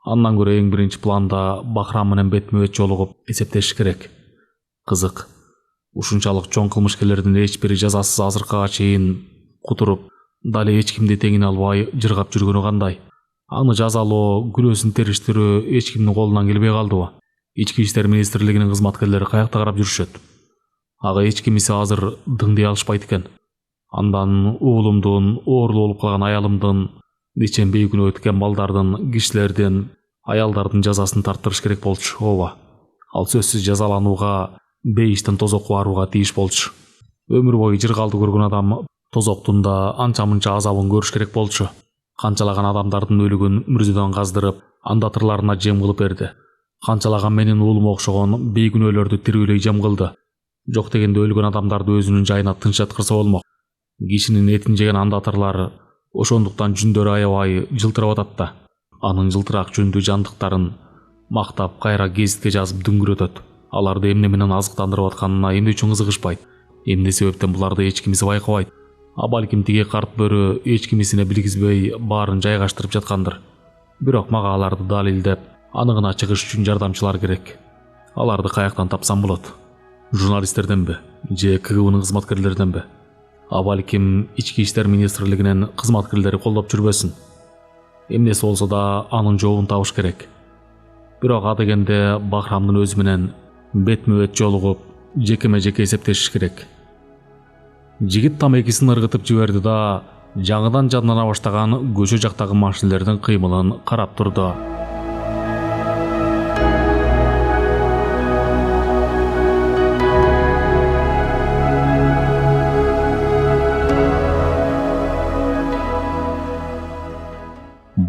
Андан көрө эң биринчи планда Бахрам менен бетме-бет жолугуп эсептешиш керек. Кызык, ушунчалык чоң кылмышкерлердин эч бири жазасыз азыркыга чейин кутуруп, дали эч кимди теңине албай жыргап жүргөнү кандай? Аны жазалоо, күнөөсүн териштирүү эч кимдин колунан келбей калдыбы? Ички иштер министрлигинин кызматкерлери каякта карап жүрүшөт? Ага эч кимиси азыр дыңдый алышпайт экен. Андан уулумдун, оорлуу болуп калган аялымдын, нечен бейкүнөө өткөн балдардын, кишилердин, аялдардын жазасын тарттырыш керек болчу, ооба. Ал сөзсүз жазаланууга, бейиштен тозокко барууга тийиш болчу. Өмүр бою жыргалды көргөн адам тозоктун да анча-мынча азабын көрүш керек болчу. Канчалаган адамдардын өлүгүн мүрзөдөн каздырып, андатырларына жем кылып берди. Канчалаган менин уулума окшогон бейкүнөөлөрдү тирүүлөй жем кылды. Жок дегенде өлгөн адамдарды өзүнүн жайына тынч жаткырса болмок. Кишинин этин жеген андатырлар ошондуктан жүндөрү аябай жылтырап атат да. Анын жылтыраак жүндүү жандыктарын мактап кайра гезитке жазып дүңгүрөтөт. Аларды эмне менен азыктандырып атканына эмне үчүн кызыгышпайт? Эмне себептен буларды эч кимиси байкабайт? А балким тиги карт бөрү эч кимисине билгизбей баарын жайгаштырып жаткандыр. Бирок мага аларды далилдеп, аныгына чыгыш үчүн жардамчылар керек. Аларды каяктан тапсам болот? Журналисттерденби? Же КГБнын кызматкерлериненби? А балким ички иштер министрлигинин кызматкерлери колдоп жүрбөсүн? Эмнеси болсо да анын жообун табыш керек. Бирок а дегенде Бахрамдын өзү менен бетме-бет жолугуп, жекеме-жеке эсептешиш керек. Жигит тамекисин ыргытып жиберди да жаңыдан жандана баштаган көчө жактагы машинелердин кыймылын карап турду.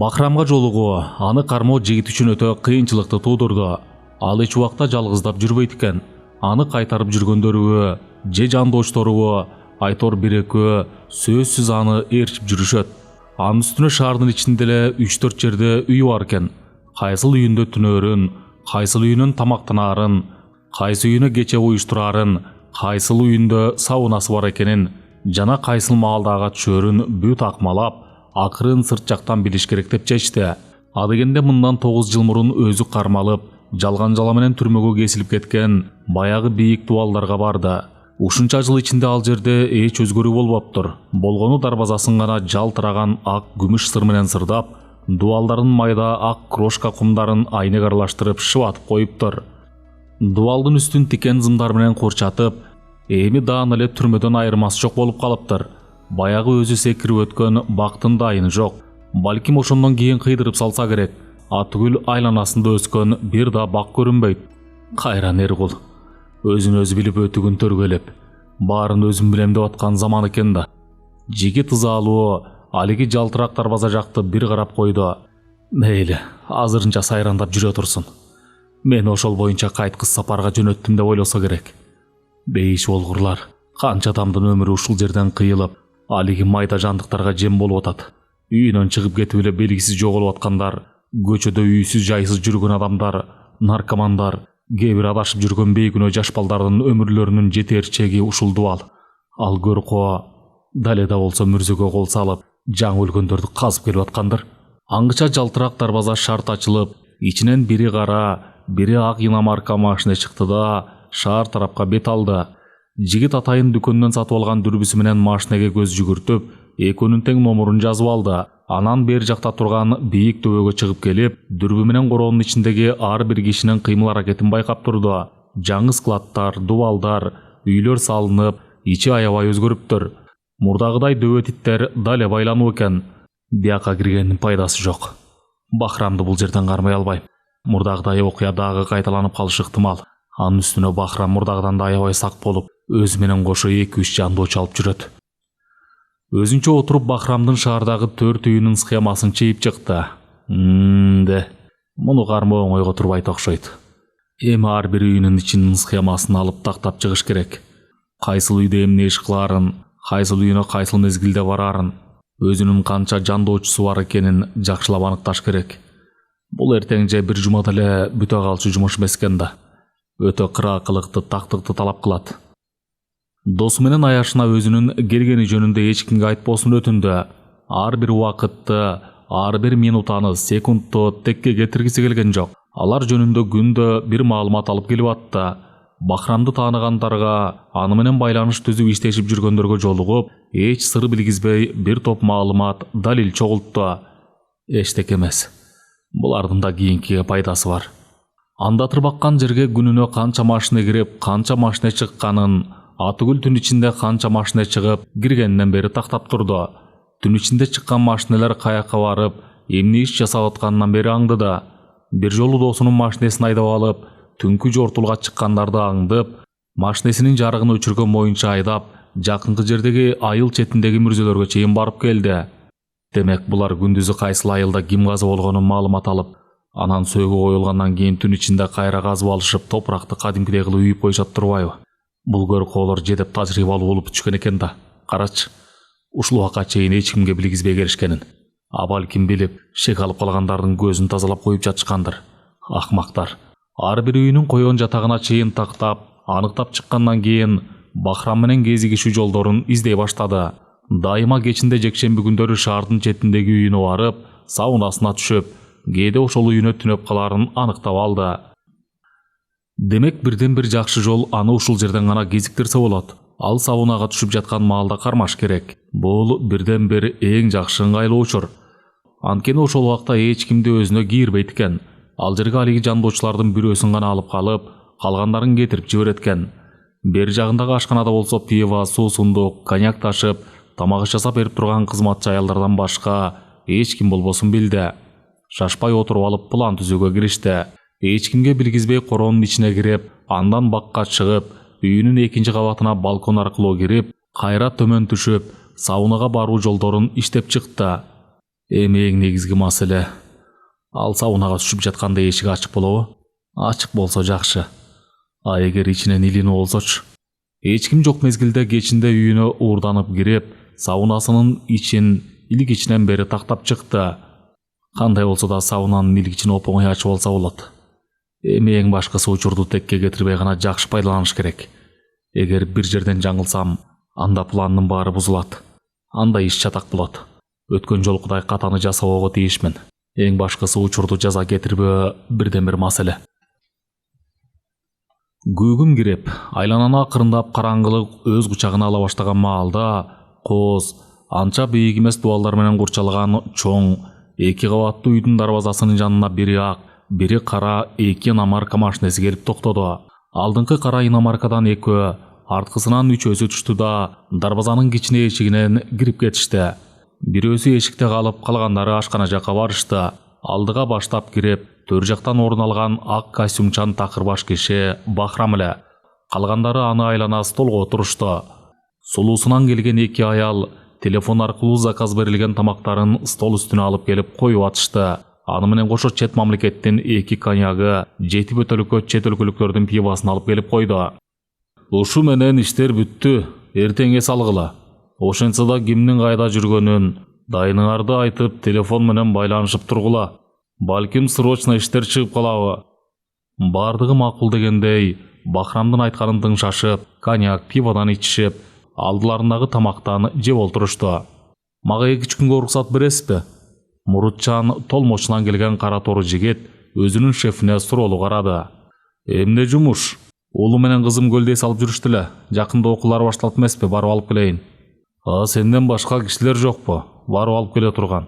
Бахрамга жолугуу аны кармоо жигит үчүн өтө кыйынчылыкты туудурду. Ал эч убакта жалгыздап жүрбөйт экен. Аны кайтарып жүргөндөрүбү же жандошторубу Айтор бир-экөө сөзсүз аны ээрчип жүрүшөт. Анын үстүнө шаардын ичинде эле 3-4 жерде үйү бар экен. Кайсыл үйүндө түнөрүн, кайсыл үйүнөн тамактанаарын, кайсы үйүнө кече уюштураарын, кайсыл үйүндө саунасы бар экенин жана кайсыл маалдага түшөрүн бүт акмалап, акырын сырт жактан билиш керек деп чечти. Адегенде мындан 9 жыл мурун өзү кармалып, жалган жала менен түрмөгө кесилип кеткен баягы бийик дубалдарга барды. Ушунча жыл ичинде ал жерде эч өзгөрүү болбоптур. Болгону дарбазасын гана жалтыраган ак күмүш сыр менен сырдап, дубалдардын майда ак крошка кумдарын айнек аралаштырып шыбатып коюптур. Дубалдын үстүн тикен зымдар менен курчатып, эми даан эле түрмөдөн айырмасы жок болуп калыптыр. Баягы өзү секирип өткөн бактын дайыны жок. Балким ошондон кийин кыйдырып салса керек. Атүгүл айланасында өскөн бир да бак көрүнбөйт. Кайран Эргул. Өзүн өзү билип өтүгүн төргөлөп, баарын өзүм билем деп аткан заман экен да. Жигит ызалуу алиги жалтырак дарбаза жакты бир карап койду. Мейли, азырынча сайрандап жүрө турсун. Мен ошол боюнча кайткыс сапарга жөнөттүм деп ойлосо керек. Бейиш болгурлар, канча адамдын өмүрү ушул жерден кыйылып, алиги майда жандыктарга жем болуп атат. Үйүнөн чыгып кетип эле белгисиз жоголуп аткандар, көчөдө үйсүз жайсыз жүргөн адамдар, наркомандар, кээ бир адашып жүргөн бейкүнөө жаш балдардын өмүрлөрүнүн жетер чеги ушул дубал. Ал көркоо даледа болсо мүрзөгө кол салып, жаңы өлгөндөрдү казып келип аткандыр. Аңгыча жалтырак дарбаза шарт ачылып, ичинен бири кара, бири ак иномарка машина чыкты да шаар тарапка бет алды. Жигит атайын дүкөндөн сатып алган дүрбүсү менен машинеге көз жүгүртүп, экөөнүн тең номурун жазып алды. Анан бери жакта турган бийик төбөгө чыгып келип, дүрбү менен короонун ичиндеги ар бир кишинин кыймыл аракетин байкап турду. Жаңы складдар, дубалдар, үйлөр салынып, ичи аябай өзгөрүптүр. Мурдагыдай дөбөт иттер дале байлануу экен. Бияка киргендин пайдасы жок. Бахрамды бул жерден кармай албайм. Мурдагыдай окуя дагы кайталанып калышы ыктымал. Анын үстүнө Бахрам мурдагыдан да аябай сак болуп, өзү менен кошо 2-3 жандоочу алып жүрөт. Өзүнчө отуруп Бахрамдын шаардагы 4 үйүнүн схемасын чейип чыкты. Муну кармоо оңойго турбайт окшойт. Эми ар бир үйүнүн ичинин схемасын алып тактап чыгыш керек. Кайсыл үйдө эмне иш кылаарын, кайсыл үйүнө кайсыл мезгилде бараарын, өзүнүн канча жандоочусу бар экенин жакшылап аныкташ керек. Бул эртең же бир жумада эле бүтө калчу жумуш эмес экен да. Өтө кыраакылыкты, тактыкты талап кылат. Досу менен аяшына өзүнүн келгени жөнүндө эч кимге айтпосун өтүндү. Ар бир убакытты, ар бир минутаны, секундту текке кетиргиси келген жок. Алар жөнүндө күндө бир маалымат алып келип атты. Бахрамды тааныгандарга, аны менен байланыш түзүп иштешип жүргөндөргө жолугуп, эч сыр билгизбей бир топ маалымат, далил чогултту. Эчтек эмес. Булардын да кийинкиге пайдасы бар. Андатыр баккан жерге күнүнө канча машина кирип, канча машина чыкканын, атүгүл түн ичинде канча машина чыгып, киргенден бери тактап турду. Түн ичинде чыккан машиналар каяка барып, эмне иш жасап атканынан бери аңдыды. Бир жолу досунун машинесин айдап алып, түнкү жортулга чыккандарды аңдып, машинесинин жарыгын өчүргөн боюнча айдап, жакынкы жердеги айыл четиндеги мүрзөлөргө чейин барып келди. Демек булар күндүзү кайсыл айылда ким казып болгонун маалымат алып, анан сөөгү коюлгандан кийин түн ичинде кайра казып алышып, топуракты кадимкидей кылып үйүп коюшат турбайбы? Бул көркөөлөр жедеп тажрыйбалуу болуп түшкөн экен да. Карачы, ушул убакка чейин эч кимге билгизбей келишкенин. А балким билип, шек алып калгандардын көзүн тазалап коюп жатышкандыр. Акмактар. Ар бир үйүнүн койгон жатагына чейин тактап, аныктап чыккандан кийин Бахрам менен кезигишүү жолдорун издей баштады. Дайыма кечинде жекшемби күндөрү шаардын четиндеги үйүнө барып, саунасына түшүп, кээде ошол үйүнө түнөп калаарын аныктап алды. Демек бирден бир жакшы жол аны ушул жерден гана кезиктирсе болот. Ал саунага түшүп жаткан маалда кармаш керек. Бул бирден бир эң жакшы ыңгайлуу учур. Анткени ошол убакта эч кимди өзүнө кийирбейт экен. Ал жерге алиги жандоочулардын бирөөсүн гана алып калып, калгандарын кетирип жиберет экен. Бери жагындагы ашканада болсо пиво, суусундук, коньяк ташып, тамак жасап берип турган кызматчы аялдардан башка эч ким болбосун билди. Шашпай отуруп алып план түзүүгө киришти. Эч кимге билгизбей короонун ичине кирип, андан бакка чыгып, үйүнүн экинчи кабатына балкон аркылуу кирип, кайра төмөн түшүп, саунага баруу жолдорун иштеп чыкты. Эми эң негизги маселе, ал саунага түшүп жатканда эшик ачык болобу? Ачык болсо жакшы. А эгер ичинен илинүү болсочу? Эч ким жок мезгилде кечинде үйүнө уурданып кирип, саунасынын ичин илгичинен бери тактап чыкты. Кандай болсо да саунанын илгичин оп-оңой ачып алса болот. Эми эң башкысы учурду текке кетирбей гана жакшы пайдаланыш керек. Эгер бир жерден жаңылсам, анда пландын баары бузулат. Анда иш чатак болот. Өткөн жолкудай катаны жасабоого тийишмин. Эң башкысы учурду жаза кетирбөө бирден бир маселе. Күүгүм кирип, айлананы акырындап караңгылык өз кучагына ала баштаган маалда, кооз анча бийик эмес дубалдар менен курчалган чоң эки кабаттуу үйдүн дарбазасынын жанына бири ак, бири кара эки иномарка машинеси келип токтоду. Алдыңкы кара иномаркадан экөө, арткысынан үчөөсү түштү да дарбазанын кичине эшигинен кирип кетишти. Бирөөсү эшикте калып, калгандары ашкана жакка барышты. Алдыга баштап кирип, төр жактан орун алган ак костюмчан такыр баш киши Бахрам эле. Калгандары аны айлана столго отурушту. Сулуусунан келген эки аял телефон аркылуу заказ берилген тамактарын стол үстүнө алып келип коюп атышты. Аны менен кошо чет мамлекеттин эки коньягы, 7 бөтөлкө чет өлкөлүктөрдүн пивасын алып келип койду. Ушу менен иштер бүттү, эртең эс алгыла. Ошентсе да кимдин кайда жүргөнүн дайыныңарды айтып телефон менен байланышып тургула. Балким срочно иштер чыгып калабы. Бардыгы макул дегендей, Бахрамдын айтканын тыңшашып, коньяк, пиводан ичишип, алдыларындагы тамактан жеп олтурушту. Мага 2 күнгө уруксат бересизби? Мурутчан толмочунан келген кара тору жигит өзүнүн шефине суроолуу карады. Эмне жумуш? Уулу менен кызым көлдө эс алып жүрүштү эле. Жакында окуулары башталат эмеспи? Барып алып келейин. Сенден башка кишилер жокпу? Барып алып келе турган.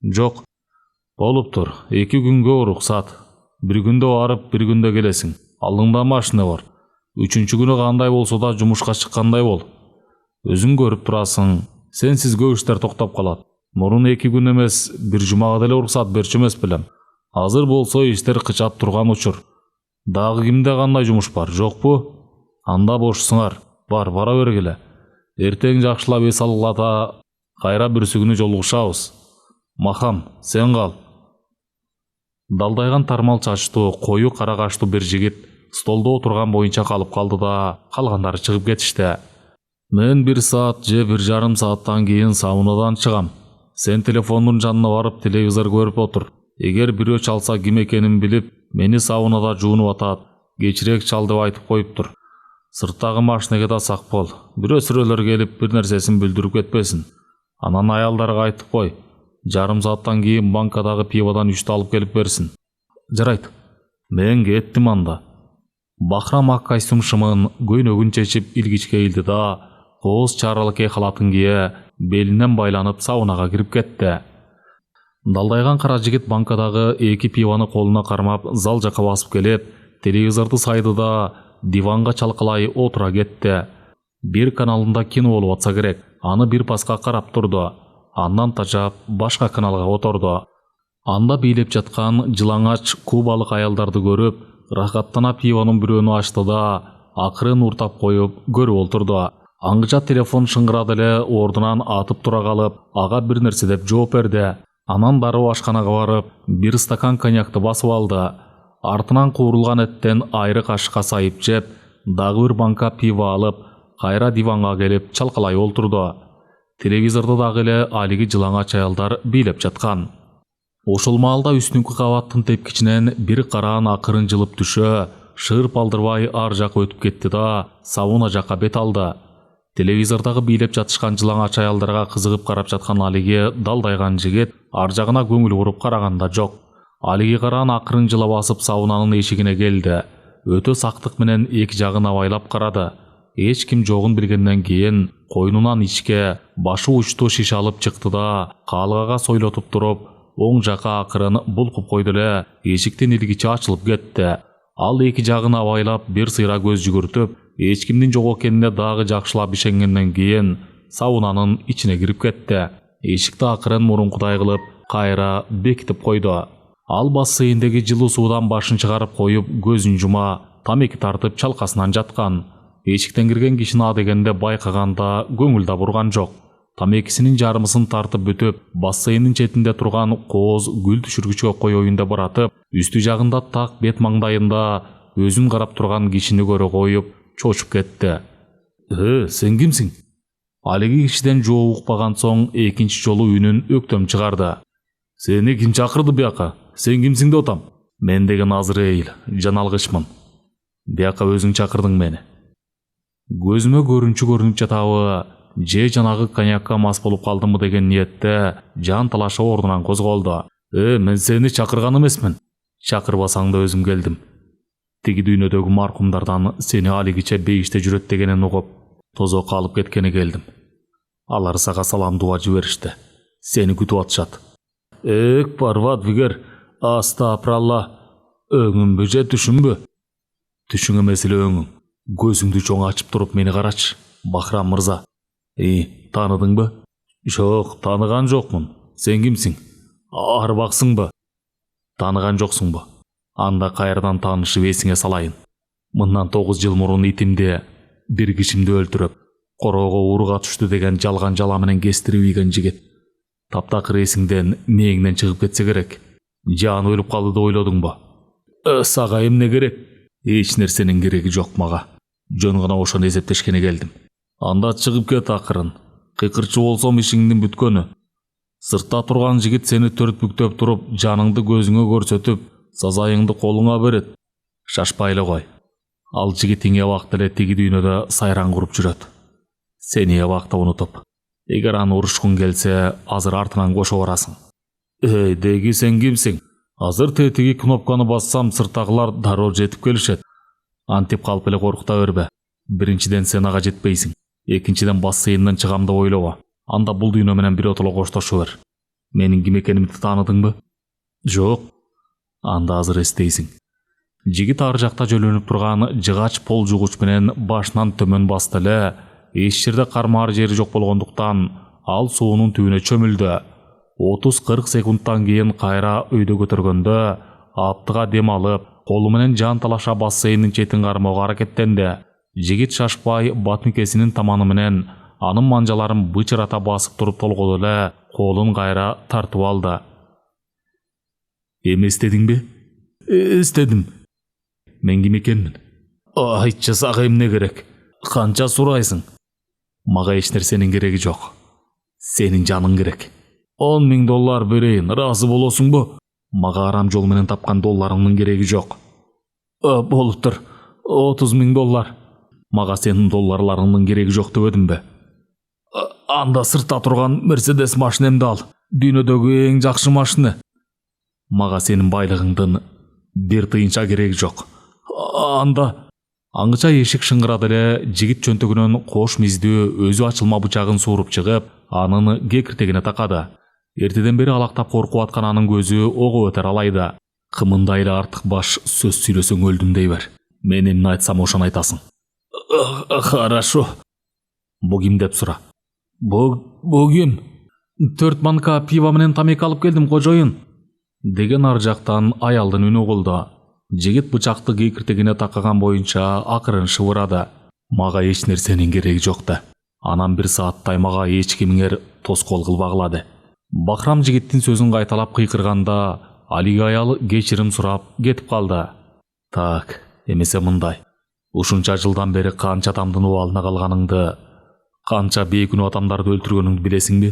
Жок. Болуптур. 2 күнгө уруксат. Бир күндө барып, бир күндө келесиң. Алдыңда машина бар. 3-чү күнү кандай болсо да жумушка чыккандай бол. Өзүң көрүп турасың, сенсиз көп иштер токтоп калат. Мурун 2 күн эмес, бир жумага деле уруксат берчү эмес белем. Азыр болсо иштер кычап турган учур. Дагы кимде кандай жумуш бар, жокпу? Анда бошсуңар. Бара бергиле. Эртең жакшылап эс алгылата, кайра бүрсү күнү жолугушабыз. Махам, сен кал. Далдайган тармал чачтуу, кою кара каштуу бир жигит столдо отурган боюнча калып калды да, калгандары чыгып кетишти. Мен 1 саат же 1,5 сааттан кийин саунадан чыгам. Сен телефондун жанына барып телевизор көрүп отур. Эгер бирөө чалса ким экенин билип, мени саунада жуунуп атат, кечирээк чал деп айтып коюптур. Сырттагы машинеге да сак бол. Бирөө сүрөлөр келип бир нерсесин бүлдүрүп кетпесин. Анан аялдарга айтып кой. 1,5 сааттан кийин банкадагы пиводан 3 алып келип берсин. Жарайт. Мен кеттим анда. Бахрам ак костюм шымын көйнөгүн чечип илгичке илди да, кооз чаралык халатын кие, белинен байланып саунага кирип кетти. Далдайган кара жигит банкадагы 2 пиваны колуна кармап зал жакка басып келип, телевизорду сайды да диванга чалкалай отура кетти. Бир каналында кино болуп атса керек. Аны бир паска карап турду. Андан тажап башка каналга отурду. Анда бийлеп жаткан жылаңач кубалык аялдарды көрүп, рахаттана пивонун бирөөнү ачты да, акырын уртап коюп көрүп олтурду. Аңгыча телефон шыңгырады эле ордунан атып тура калып, ага бир нерсе деп жооп берди. Анан дароо ашканага барып, 1 стакан коньякты басып алды. Артынан куурулган эттен айры кашыкка сайып жеп, дагы бир банка пиво алып, кайра диванга келип чалкалай олтурду. Телевизордо дагы эле алиги жылаңач аялдар бийлеп жаткан. Ошол маалда үстүнкү кабаттын тепкичинен бир караан акырын жылып түшө, шырп алдырбай ар жакка өтүп кетти да, сауна жакка бет алды. Телевизордагы бийлеп жатышкан жылаңач аялдарга кызыгып карап жаткан алиги далдайган жигит ар жагына көңүл буруп караганда жок. Алиги караан акырын жыла басып саунанын эшигине келди. Өтө сактык менен эки жагын абайлап карады. Эч ким жогун билгенден кийин койнунан ичке башы учтуу шише алып чыкты да, каалгага сойлотуп туруп, оң жака акырын булкуп койду эле, эшиктин илгичи ачылып кетти. Ал эки жагын абайлап бир сыйра көз жүгүртүп, эч кимдин жок экенине дагы жакшылап ишенгенден кийин саунанын ичине кирип кетти. Эшикти акырын мурункудай кылып кайра бекитип койду. Ал бассейндеги жылуу суудан башын чыгарып коюп, көзүн жума, тамеки тартып чалкасынан жаткан. Эшиктен кирген кишини а дегенде байкаганда көңүл да бурган жок. тамекисинин жарымысын тартып бүтүп, бассейндин четинде турган кооз гүл түшүргүчкө коеюнда баратып, үстү жагында так бет маңдайында өзүн карап турган кишини көрө коюп чочуп кетти. Сен кимсиң? Алиги кишиден жооп укпаган соң экинчи жолу үнүн өктөм чыгарды. Сени ким чакырды бияка? Сен кимсиң деп атам? Мен деген Азраил, жаналгычмын. Бияка өзүң чакырдың мени. Көзүмө көрүнчү көрүнүп жатабы, же жанагы коньякка мас болуп калдымбы деген ниетте жан талашы ордунан козголду. Мен сени чакырган эмесмин. Чакырбасаң да өзүм келдим. Тиги дүйнөдөгү маркумдардан сени алигиче бейиште жүрөт дегенин угуп, тозокко алып кеткени келдим. Алар сага салам дуа жиберишти. Сени күтүп атышат. Парватбигер, астапыралла. Өңүмбү же түшүмбү? Түшүң эмес эле өңүң. Көзүңдү чоң ачып туруп мени карачы, Бахрам мырза. Таныдыңбы? Жок, таныган жокмун. Сен кимсиң? Арбаксыңбы? Таныган жоксуңбу? Анда кайрадан таанышып эсиңе салайын. Мындан 9 жыл мурун итимди, бир кишимди өлтүрүп, короого урга түштү деген жалган жала менен кестирип ийген жигит. Таптакыр эсиңден мээңден чыгып кетсе керек. Жааны өлүп калды деп ойлодуңбу? Сага эмне керек? Эч нерсенин кереги жок мага. Жөн гана ошону эсептешкене келдим. Анда чыгып кет акырын. Кыйкырчы болсом ишиңдин бүткөнү. Сыртта турган жигит сени төртбүктөп туруп, жаныңды көзүңө көрсөтүп, сазайыңды колуңа берет. Шашпай эле кой. Ал жигитиң эбакта эле тиги дүйнөдө сайран куруп жүрөт. Сени эбакта унутуп. Эгер аны урушкуң келсе, азыр артынан кошо барасың. Деги сен кимсиң? Азыр тетиги кнопканы бассам, сырттагылар дароо жетип келишет. Антип калып эле коркута бербе. Биринчиден сен ага жетпейсиң. Экинчиден бассейнден чыгам деп ойлобо. Анда бул дүйнө менен биротоло коштошо бер. Менин ким экенимди тааныдыңбы? Жок. Анда азыр эстейсиң. Жигит ар жакта жөлөнүп турган жыгач пол жугуч менен башынан төмөн басты эле. Эч жерде кармаар жери жок болгондуктан ал суунун түбүнө чөмүлдү. 30-40 секундтан кийин кайра өйдө көтөргөндө аптыга дем алып, колу менен жан талаша бассейндин четин кармоого аракеттенди. Жигит шашпай батмикесинин таманы менен анын манжаларын бычырата басып туруп толгоду эле колун кайра тартып алды. Эми эстедиңби? Эстедим. Мен ким экенмин? Айтчы, сага эмне керек? Канча сурайсың? Мага эч нерсенин кереги жок. Сенин жаның керек. $10,000 берейин, ыраазы болосуңбу? Мага арам жол менен тапкан долларыңдын кереги жок. Болуптур. $30,000. Мага сенин долларларыңдын кереги жок дебедимби? Анда сыртта турган Мерседес машинемди ал. Дүйнөдөгү эң жакшы машина. Мага сенин байлыгыңдын бир тыйынча кереги жок. Анда аңгыча эшик шыңгырады эле, жигит чөнтөгүнөн кош миздүү өзү ачылма бычагын сууруп чыгып, анын кекиртегине такады. Эртеден бери алактап коркуп аткан анын көзү ого өтөр алайда. Кымындай эле артык баш сөз сүйлөсөң өлдүм дей бер. Мен эмне айтсам ошону айтасың. Хорошо. Бу ким деп сура. Бу ким? 4 банка пиво менен тамеки алып келдим, кожоюн. Деген ар жактан аялдын үнү угулду. Жигит бычакты кекиртегине такаган боюнча акырын шыбырады. Мага эч нерсенин кереги жок да. Анан 1 сааттай мага эч кимиңер тоскоол кылбагыла. Бахрам жигиттин сөзүн кайталап кыйкырганда, алиги аял кечирим сурап кетип калды. Так, эмесе мындай. Ушунча жылдан бери канча адамдын убалына калганыңды, канча бейкүнөө адамдарды өлтүргөнүңдү билесиңби?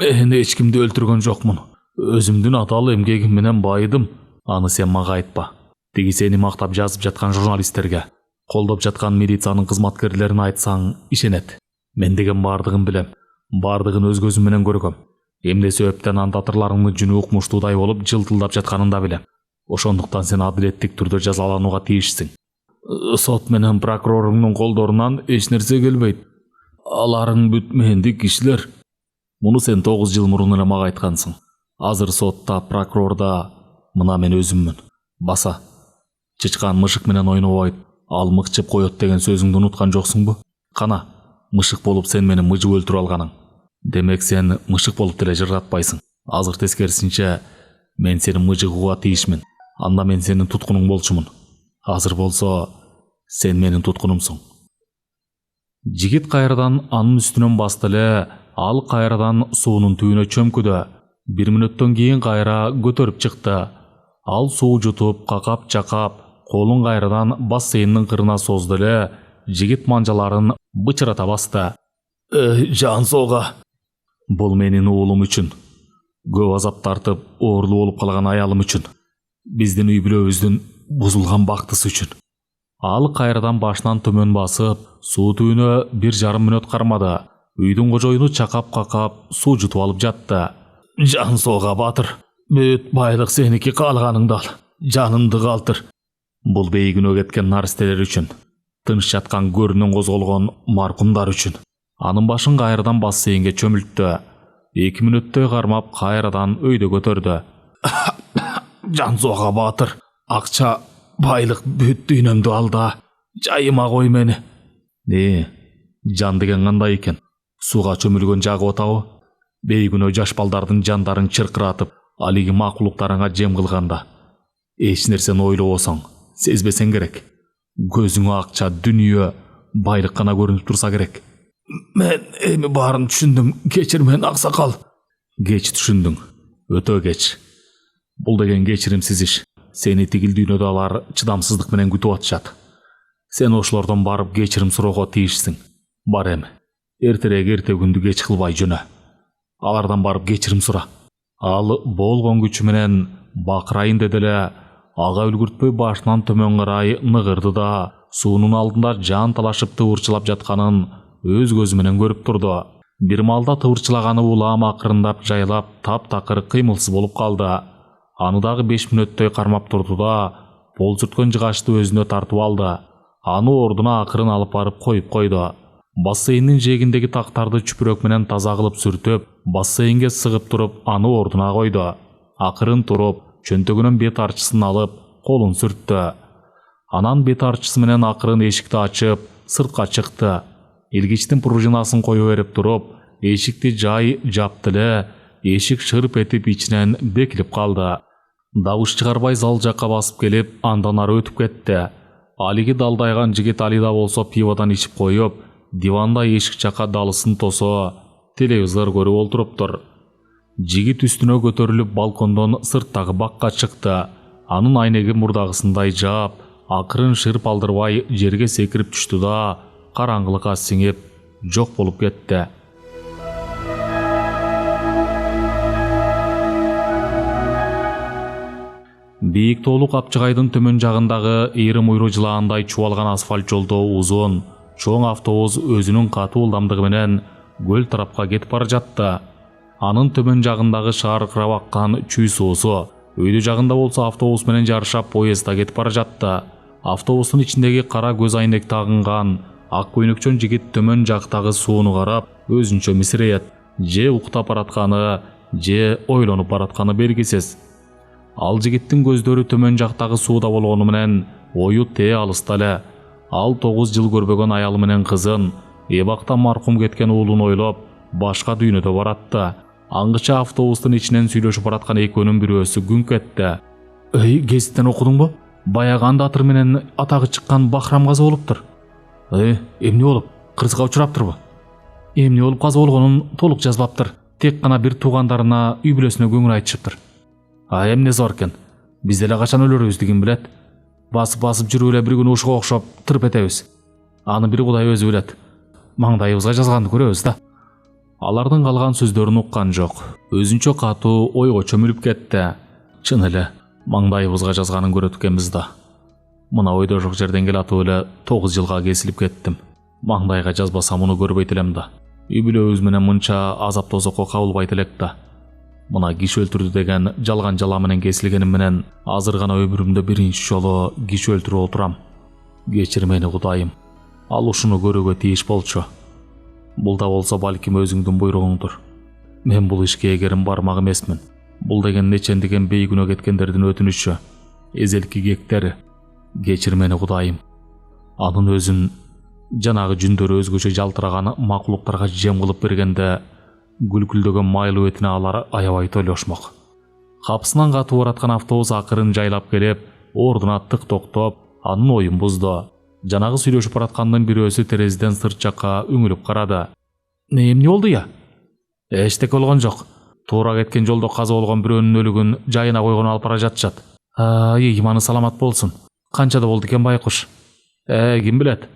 Мен эч кимди өлтүргөн жокмун. Өзүмдүн аталы эмгегим менен байыдым. Аны сен мага айтпа. Тиги сени мактап жазып жаткан журналисттерге, колдоп жаткан милициянын кызматкерлерине айтсаң ишенет. Мен деген бардыгын билем. Бардыгын өз көзүм менен көргөм. Эмне себептен андатырларыңдын жүнү укмуштуудай болуп жылтылдап жатканын да билем. Ошондуктан сен адилеттик түрдө жазаланууга тийишсиң. Сот менен прокуроруңдун колдорунан эч нерсе келбейт. Аларың бүт мендик кишилер. Муну сен 9 жыл мурун эле мага айткансың. Азыр сотта, прокурорда мына мен өзүммүн. Баса. Чычкан мышык менен ойнобойт, ал мыкчып коет деген сөзүңдү унуткан жоксуңбу? Кана, мышык болуп сен мени мыжып өлтүрүп алганың. Демек сен мышык болуп деле жыргатпайсың. Азыр тескерисинче мен сени мыжыгууга тийишмин. Анда мен сенин туткунуң болчумун. Азыр болсо сен менин туткунумсуң. Жигит кайрадан анын үстүнөн басты эле, ал кайрадан суунун түбүнө чөмкүдө. 1 мүнөттөн кийин кайра көтөрүп чыкты. Ал суу жутуп, какап жакап, колун кайрадан бассейндин кырына созду эле жигит манжаларын бычырата басты. Жан соога. Бул менин уулум үчүн. Көп азап тартып, оорулуу болуп калган аялым үчүн. Биздин үй бүлөбүздүн бузулган бактысы үчүн. Ал кайрадан башынан төмөн басып, суу түбүнө 1,5 мүнөт кармады. Үйдүн кожоюну чакап-какап суу жутуп алып жатты. Жан соога батыр. Бүт байлык сеники, каалганыңды ал. Жанымды калтыр. Бул бейгүнөө кеткен наристелер үчүн. Тыныч жаткан көрүнөн козголгон маркумдар үчүн. Анын башын кайрадан бассейнге чөмүлттү. 2 мүнөттөй кармап кайрадан өйдө көтөрдү. Жан соога батыр. Акча, байлык бүт дүйнөмдү ал да. Жайыма кой мени. Жан деген кандай экен? Суга чөмүлгөн жагы отабы? Бейгүнөө жаш балдардын жандарын чыркыратып, алиги макулуктарыңа жем кылганда. Эч нерсени ойлобосоң, сезбесең керек. Көзүңө акча, дүнүйө, байлык гана көрүнүп турса керек. Мен эми баарын түшүндүм. Кечир мен, аксакал. Кеч түшүндүң. Өтө кеч. Бул деген кечиримсиз иш. Сени тигил дүйнөдө алар чыдамсыздык менен күтүп атышат. Сен ошолордон барып кечирим суроого тийишсиң. Бар эми. Эртерээк эрте күндү кеч кылбай жөнө. Алардан барып кечирим сура. Ал болгон күчү менен бакырайын деди эле, ага үлгүртпөй башынан төмөн карай ныгырды да, суунун алдында жан талашып тыбырчылап жатканын өз көзү менен көрүп турду. Бир маалда тыбырчылаганы улам акырындап жайлап, таптакыр кыймылсыз болуп калды. Аны дагы 5 мүнөттөй кармап турду да, пол сүрткөн жыгачты өзүнө тартып алды. Аны ордуна акырын алып барып коюп койду. Бассейндин жээгиндеги тактарды чүпүрөк менен таза кылып сүртүп, бассейнге сыгып туруп, аны ордуна койду. Акырын туруп, чөнтөгүнөн бет арчысын алып, колун сүрттү. Анан бет арчысы менен акырын эшикти ачып, сыртка чыкты. Илгичтин пружинасын кое берип туруп, эшикти жай жапты эле, эшик шырп этип ичинен бекилип калды. Дабыш чыгарбай зал жакка басып келип, андан ары өтүп кетти. Алиги далдайган жигит Алида болсо пиводан ичип коюп, диванда эшик жакка далысын тосо, телевизор көрүп олтуруптур. Жигит үстүнө көтөрүлүп балкондон сырттагы бакка чыкты. Анын айнеги мурдагысындай жаап, акырын шырп алдырбай жерге секирип түштү да, караңгылыкка сиңип, жок болуп кетти. Бийик тоолу Капчыгайдын төмөн жагындагы ийрим уйру жылаандай чубалган асфальт жолдо узун, чоң автобус өзүнүн катуу ылдамдыгы менен көл тарапка кетип бара жатты. Анын төмөн жагындагы шааркырап аккан чүй суусу, өйдө жагында болсо автобус менен жарышап поездда кетип бара жатты. Автобустун ичиндеги кара көз айнек тагынган ак көйнөкчөн жигит төмөн жактагы сууну карап, өзүнчө мисиреет. Же уктап баратканы, же ойлонуп баратканы белгисиз. Ал жигиттин көздөрү төмөн жактагы сууда болгону менен ою тээ алыста эле. Ал 9 жыл көрбөгөн аялы менен кызын, эбакта маркум кеткен уулун ойлоп, башка дүйнөдө баратты. Аңгыча автобустун ичинен сүйлөшүп бараткан экөөнүн бирөөсү күңк этти. Гезиттен окудуңбу? Баягы андатыр менен атагы чыккан Бахрам каза болуптур. Эмне болуп? Кырсыкка учураптырбы? Эмне болуп каза болгонун толук жазбаптыр. Тек гана бир туугандарына, үй бүлөсүнө көңүл айтышыптыр. Эмнеси бар экен? Биз деле качан өлөрүбүздү ким билет? Басып жүрүп эле бир күнү ушуга окшоп тырып этебиз. Аны бир Кудай өзү билет. Маңдайыбызга жазганды көрөбүз да. Алардын калган сөздөрүн уккан жок. Өзүнчө катуу ойго чөмүлүп кетти. Чын эле, маңдайыбызга жазганын көрөт экенбиз да. Мына ойдо жок жерден келатып эле 9 жылга кесилип кеттим. Маңдайга жазбасам муну көрбөйт элем да. Үй бүлөбүз менен мынча азап тозокко кабылбайт элек да. Мына киши өлтүрдү деген жалган жала менен кесилгеним менен азыр гана өмүрүмдө биринчи жолу киши өлтүрүп отурам. Кечир мени Кудайым. Ал ушуну көрүүгө тийиш болчу. Бул да болсо балким өзүңдүн буйругуңдур. Мен бул ишке эгерим бармак эмесмин. Бул деген нечендеген бейгүнөө кеткендердин өтүнүчү, эзелки кектери. Кечир мени Кудайым. Анын өзүн жанагы жүндөрү өзгөчө жалтыраган макулуктарга жем кылып бергенде гүлгүлдөгөн майлуу этине алар аябай тойлошмок. Капысынан катуу бараткан автобус акырын жайлап келип, ордуна тык токтоп, анын оюн бузду. Жанагы сүйлөшүп бараткандын бирөөсү терезеден сырт жакка үңүлүп карады. Эмне болду я? Эчтеке болгон жок. Туура кеткен жолдо каза болгон бирөөнүн өлүгүн жайына койгон алып бара жатышат. Иманы саламат болсун. Канчада болду экен байкуш? Ким билет?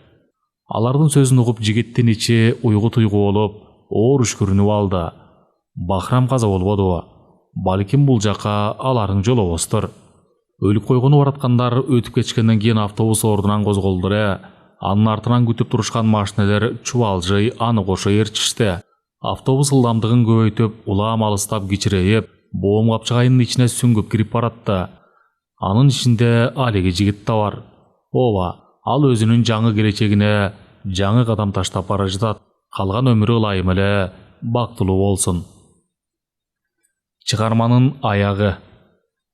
Алардын сөзүн угуп жигиттин ичи уйгу туйгу болуп, оор үшкүрүнүп алды. Бахрам каза болбодубу? Балким бул жака аларың жолобостур. Өлүп койгону бараткандар өтүп кетишкенден кийин автобус ордунан козголду эле. Анын артынан күтүп турушкан машинелер чубалжый аны кошо ээрчишти. Автобус ылдамдыгын көбөйтүп, улам алыстап кичирейип, боом капчыгайынын ичине сүңгүп кирип баратты. Анын ичинде алиги жигит да бар. Ооба, ал өзүнүн жаңы келечегине жаңы кадам таштап бара жатат. Калган өмүрү ылайым эле бактылуу болсун. Чыгарманын аягы.